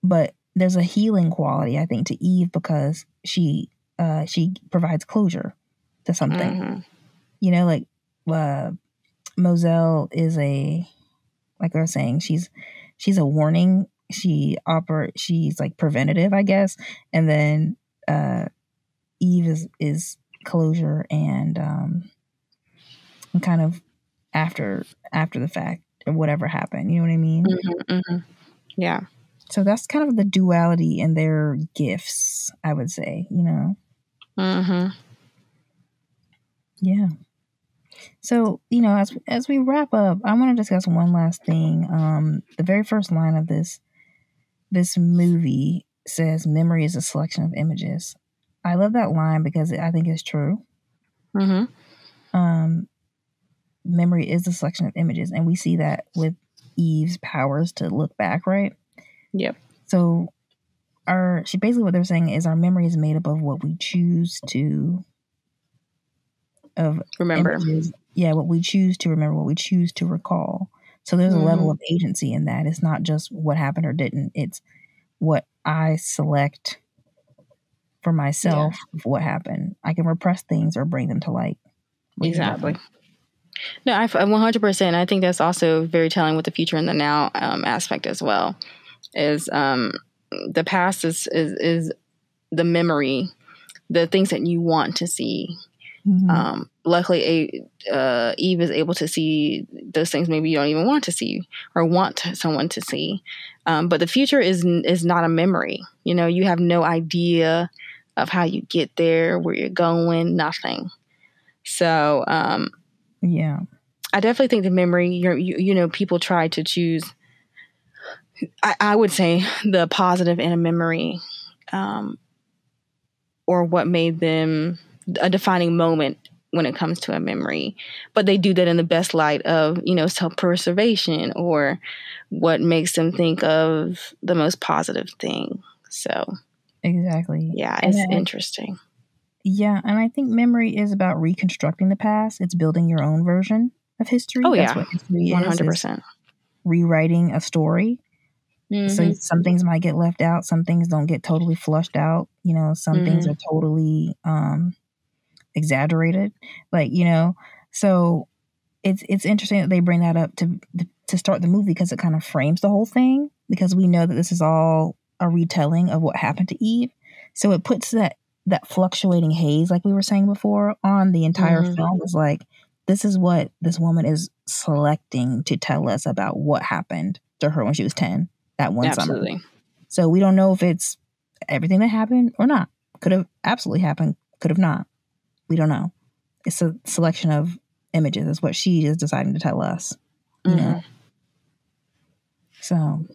[SPEAKER 1] but there's a healing quality I think to Eve because she provides closure to something. Like Moselle is like I was saying, she's a warning. She's like preventative, I guess, and then Eve is closure and kind of after the fact or whatever happened. You know what I mean?
[SPEAKER 2] Yeah.
[SPEAKER 1] So that's kind of the duality in their gifts, I would say. Yeah. So, as we wrap up, I want to discuss one last thing. The very first line of this movie says, "Memory is a selection of images." I love that line because I think it's true. memory is a selection of images, and we see that with Eve's powers to look back, right?
[SPEAKER 2] Yep.
[SPEAKER 1] So she basically, what they're saying is our memory is made up of what we choose to
[SPEAKER 2] remember.
[SPEAKER 1] Images, what we choose to remember, what we choose to recall. So there's a level of agency in that. It's not just what happened or didn't. It's what I select for myself of what happened. I can repress things or bring them to light.
[SPEAKER 2] Exactly. No, I 100%. I think that's also very telling with the future and the now aspect as well. Is the past is the memory, the things that you want to see. Luckily, Eve is able to see those things maybe you don't even want to see or want someone to see. But the future is not a memory. You know, you have no idea of how you get there, where you're going, nothing. So, I definitely think the memory, you know, people try to choose, I would say, the positive in a memory, or what made them a defining moment when it comes to a memory. But they do that in the best light of, you know, self-preservation or what makes them think of the most positive thing. So,
[SPEAKER 1] exactly.
[SPEAKER 2] Yeah, it's interesting.
[SPEAKER 1] Yeah, and I think memory is about reconstructing the past. It's building your own version of history.
[SPEAKER 2] Oh,
[SPEAKER 1] That's what history
[SPEAKER 2] 100%.
[SPEAKER 1] is rewriting a story. So some things might get left out. Some things don't get totally flushed out. You know, some things are totally exaggerated. Like, you know, so it's interesting that they bring that up to start the movie because it kind of frames the whole thing, because we know that this is all a retelling of what happened to Eve. So it puts that fluctuating haze, like we were saying before, on the entire film. Is like, this is what this woman is selecting to tell us about what happened to her when she was 10, that one summer. So we don't know if it's everything that happened or not. Could have absolutely happened, could have not. We don't know. It's a selection of images. Is what she is deciding to tell us. You know? So,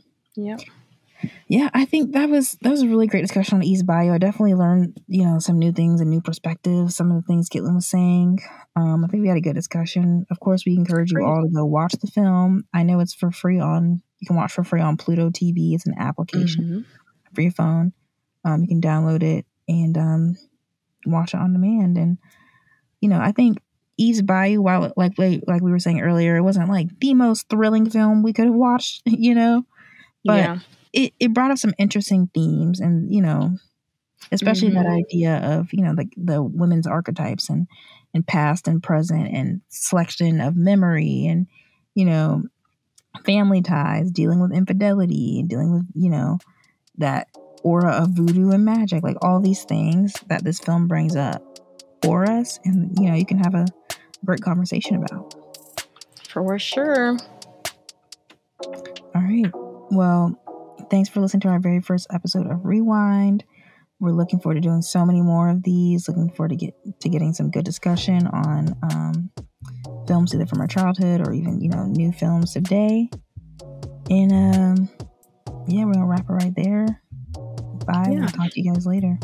[SPEAKER 1] yeah, I think that was a really great discussion on Eve's Bayou. I definitely learned, you know, some new things and new perspectives. Some of the things Catelyn was saying. I think we had a good discussion. Of course, we encourage you all to go watch the film. I know it's for free you can watch for free on PlutoTV. It's an application for your phone. You can download it and watch it on demand. And, you know, I think Eve's Bayou, while like we were saying earlier, it wasn't like the most thrilling film we could have watched, you know, but it brought up some interesting themes, and, you know, especially that idea of, you know, the women's archetypes and past and present and selection of memory and, you know, family ties, dealing with infidelity and dealing with, you know, that aura of voodoo and magic, like all these things that this film brings up for us, and, you know, you can have a great conversation about.
[SPEAKER 2] For sure.
[SPEAKER 1] All right. Well, thanks for listening to our very first episode of Rewind. We're looking forward to doing so many more of these. Looking forward to getting some good discussion on films either from our childhood or even, you know, new films today. And we're gonna wrap it right there. Bye. We'll talk to you guys later.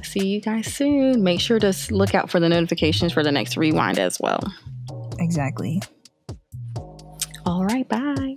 [SPEAKER 2] See you guys soon. Make sure to look out for the notifications for the next Rewind as well.
[SPEAKER 1] Exactly.
[SPEAKER 2] All right. Bye.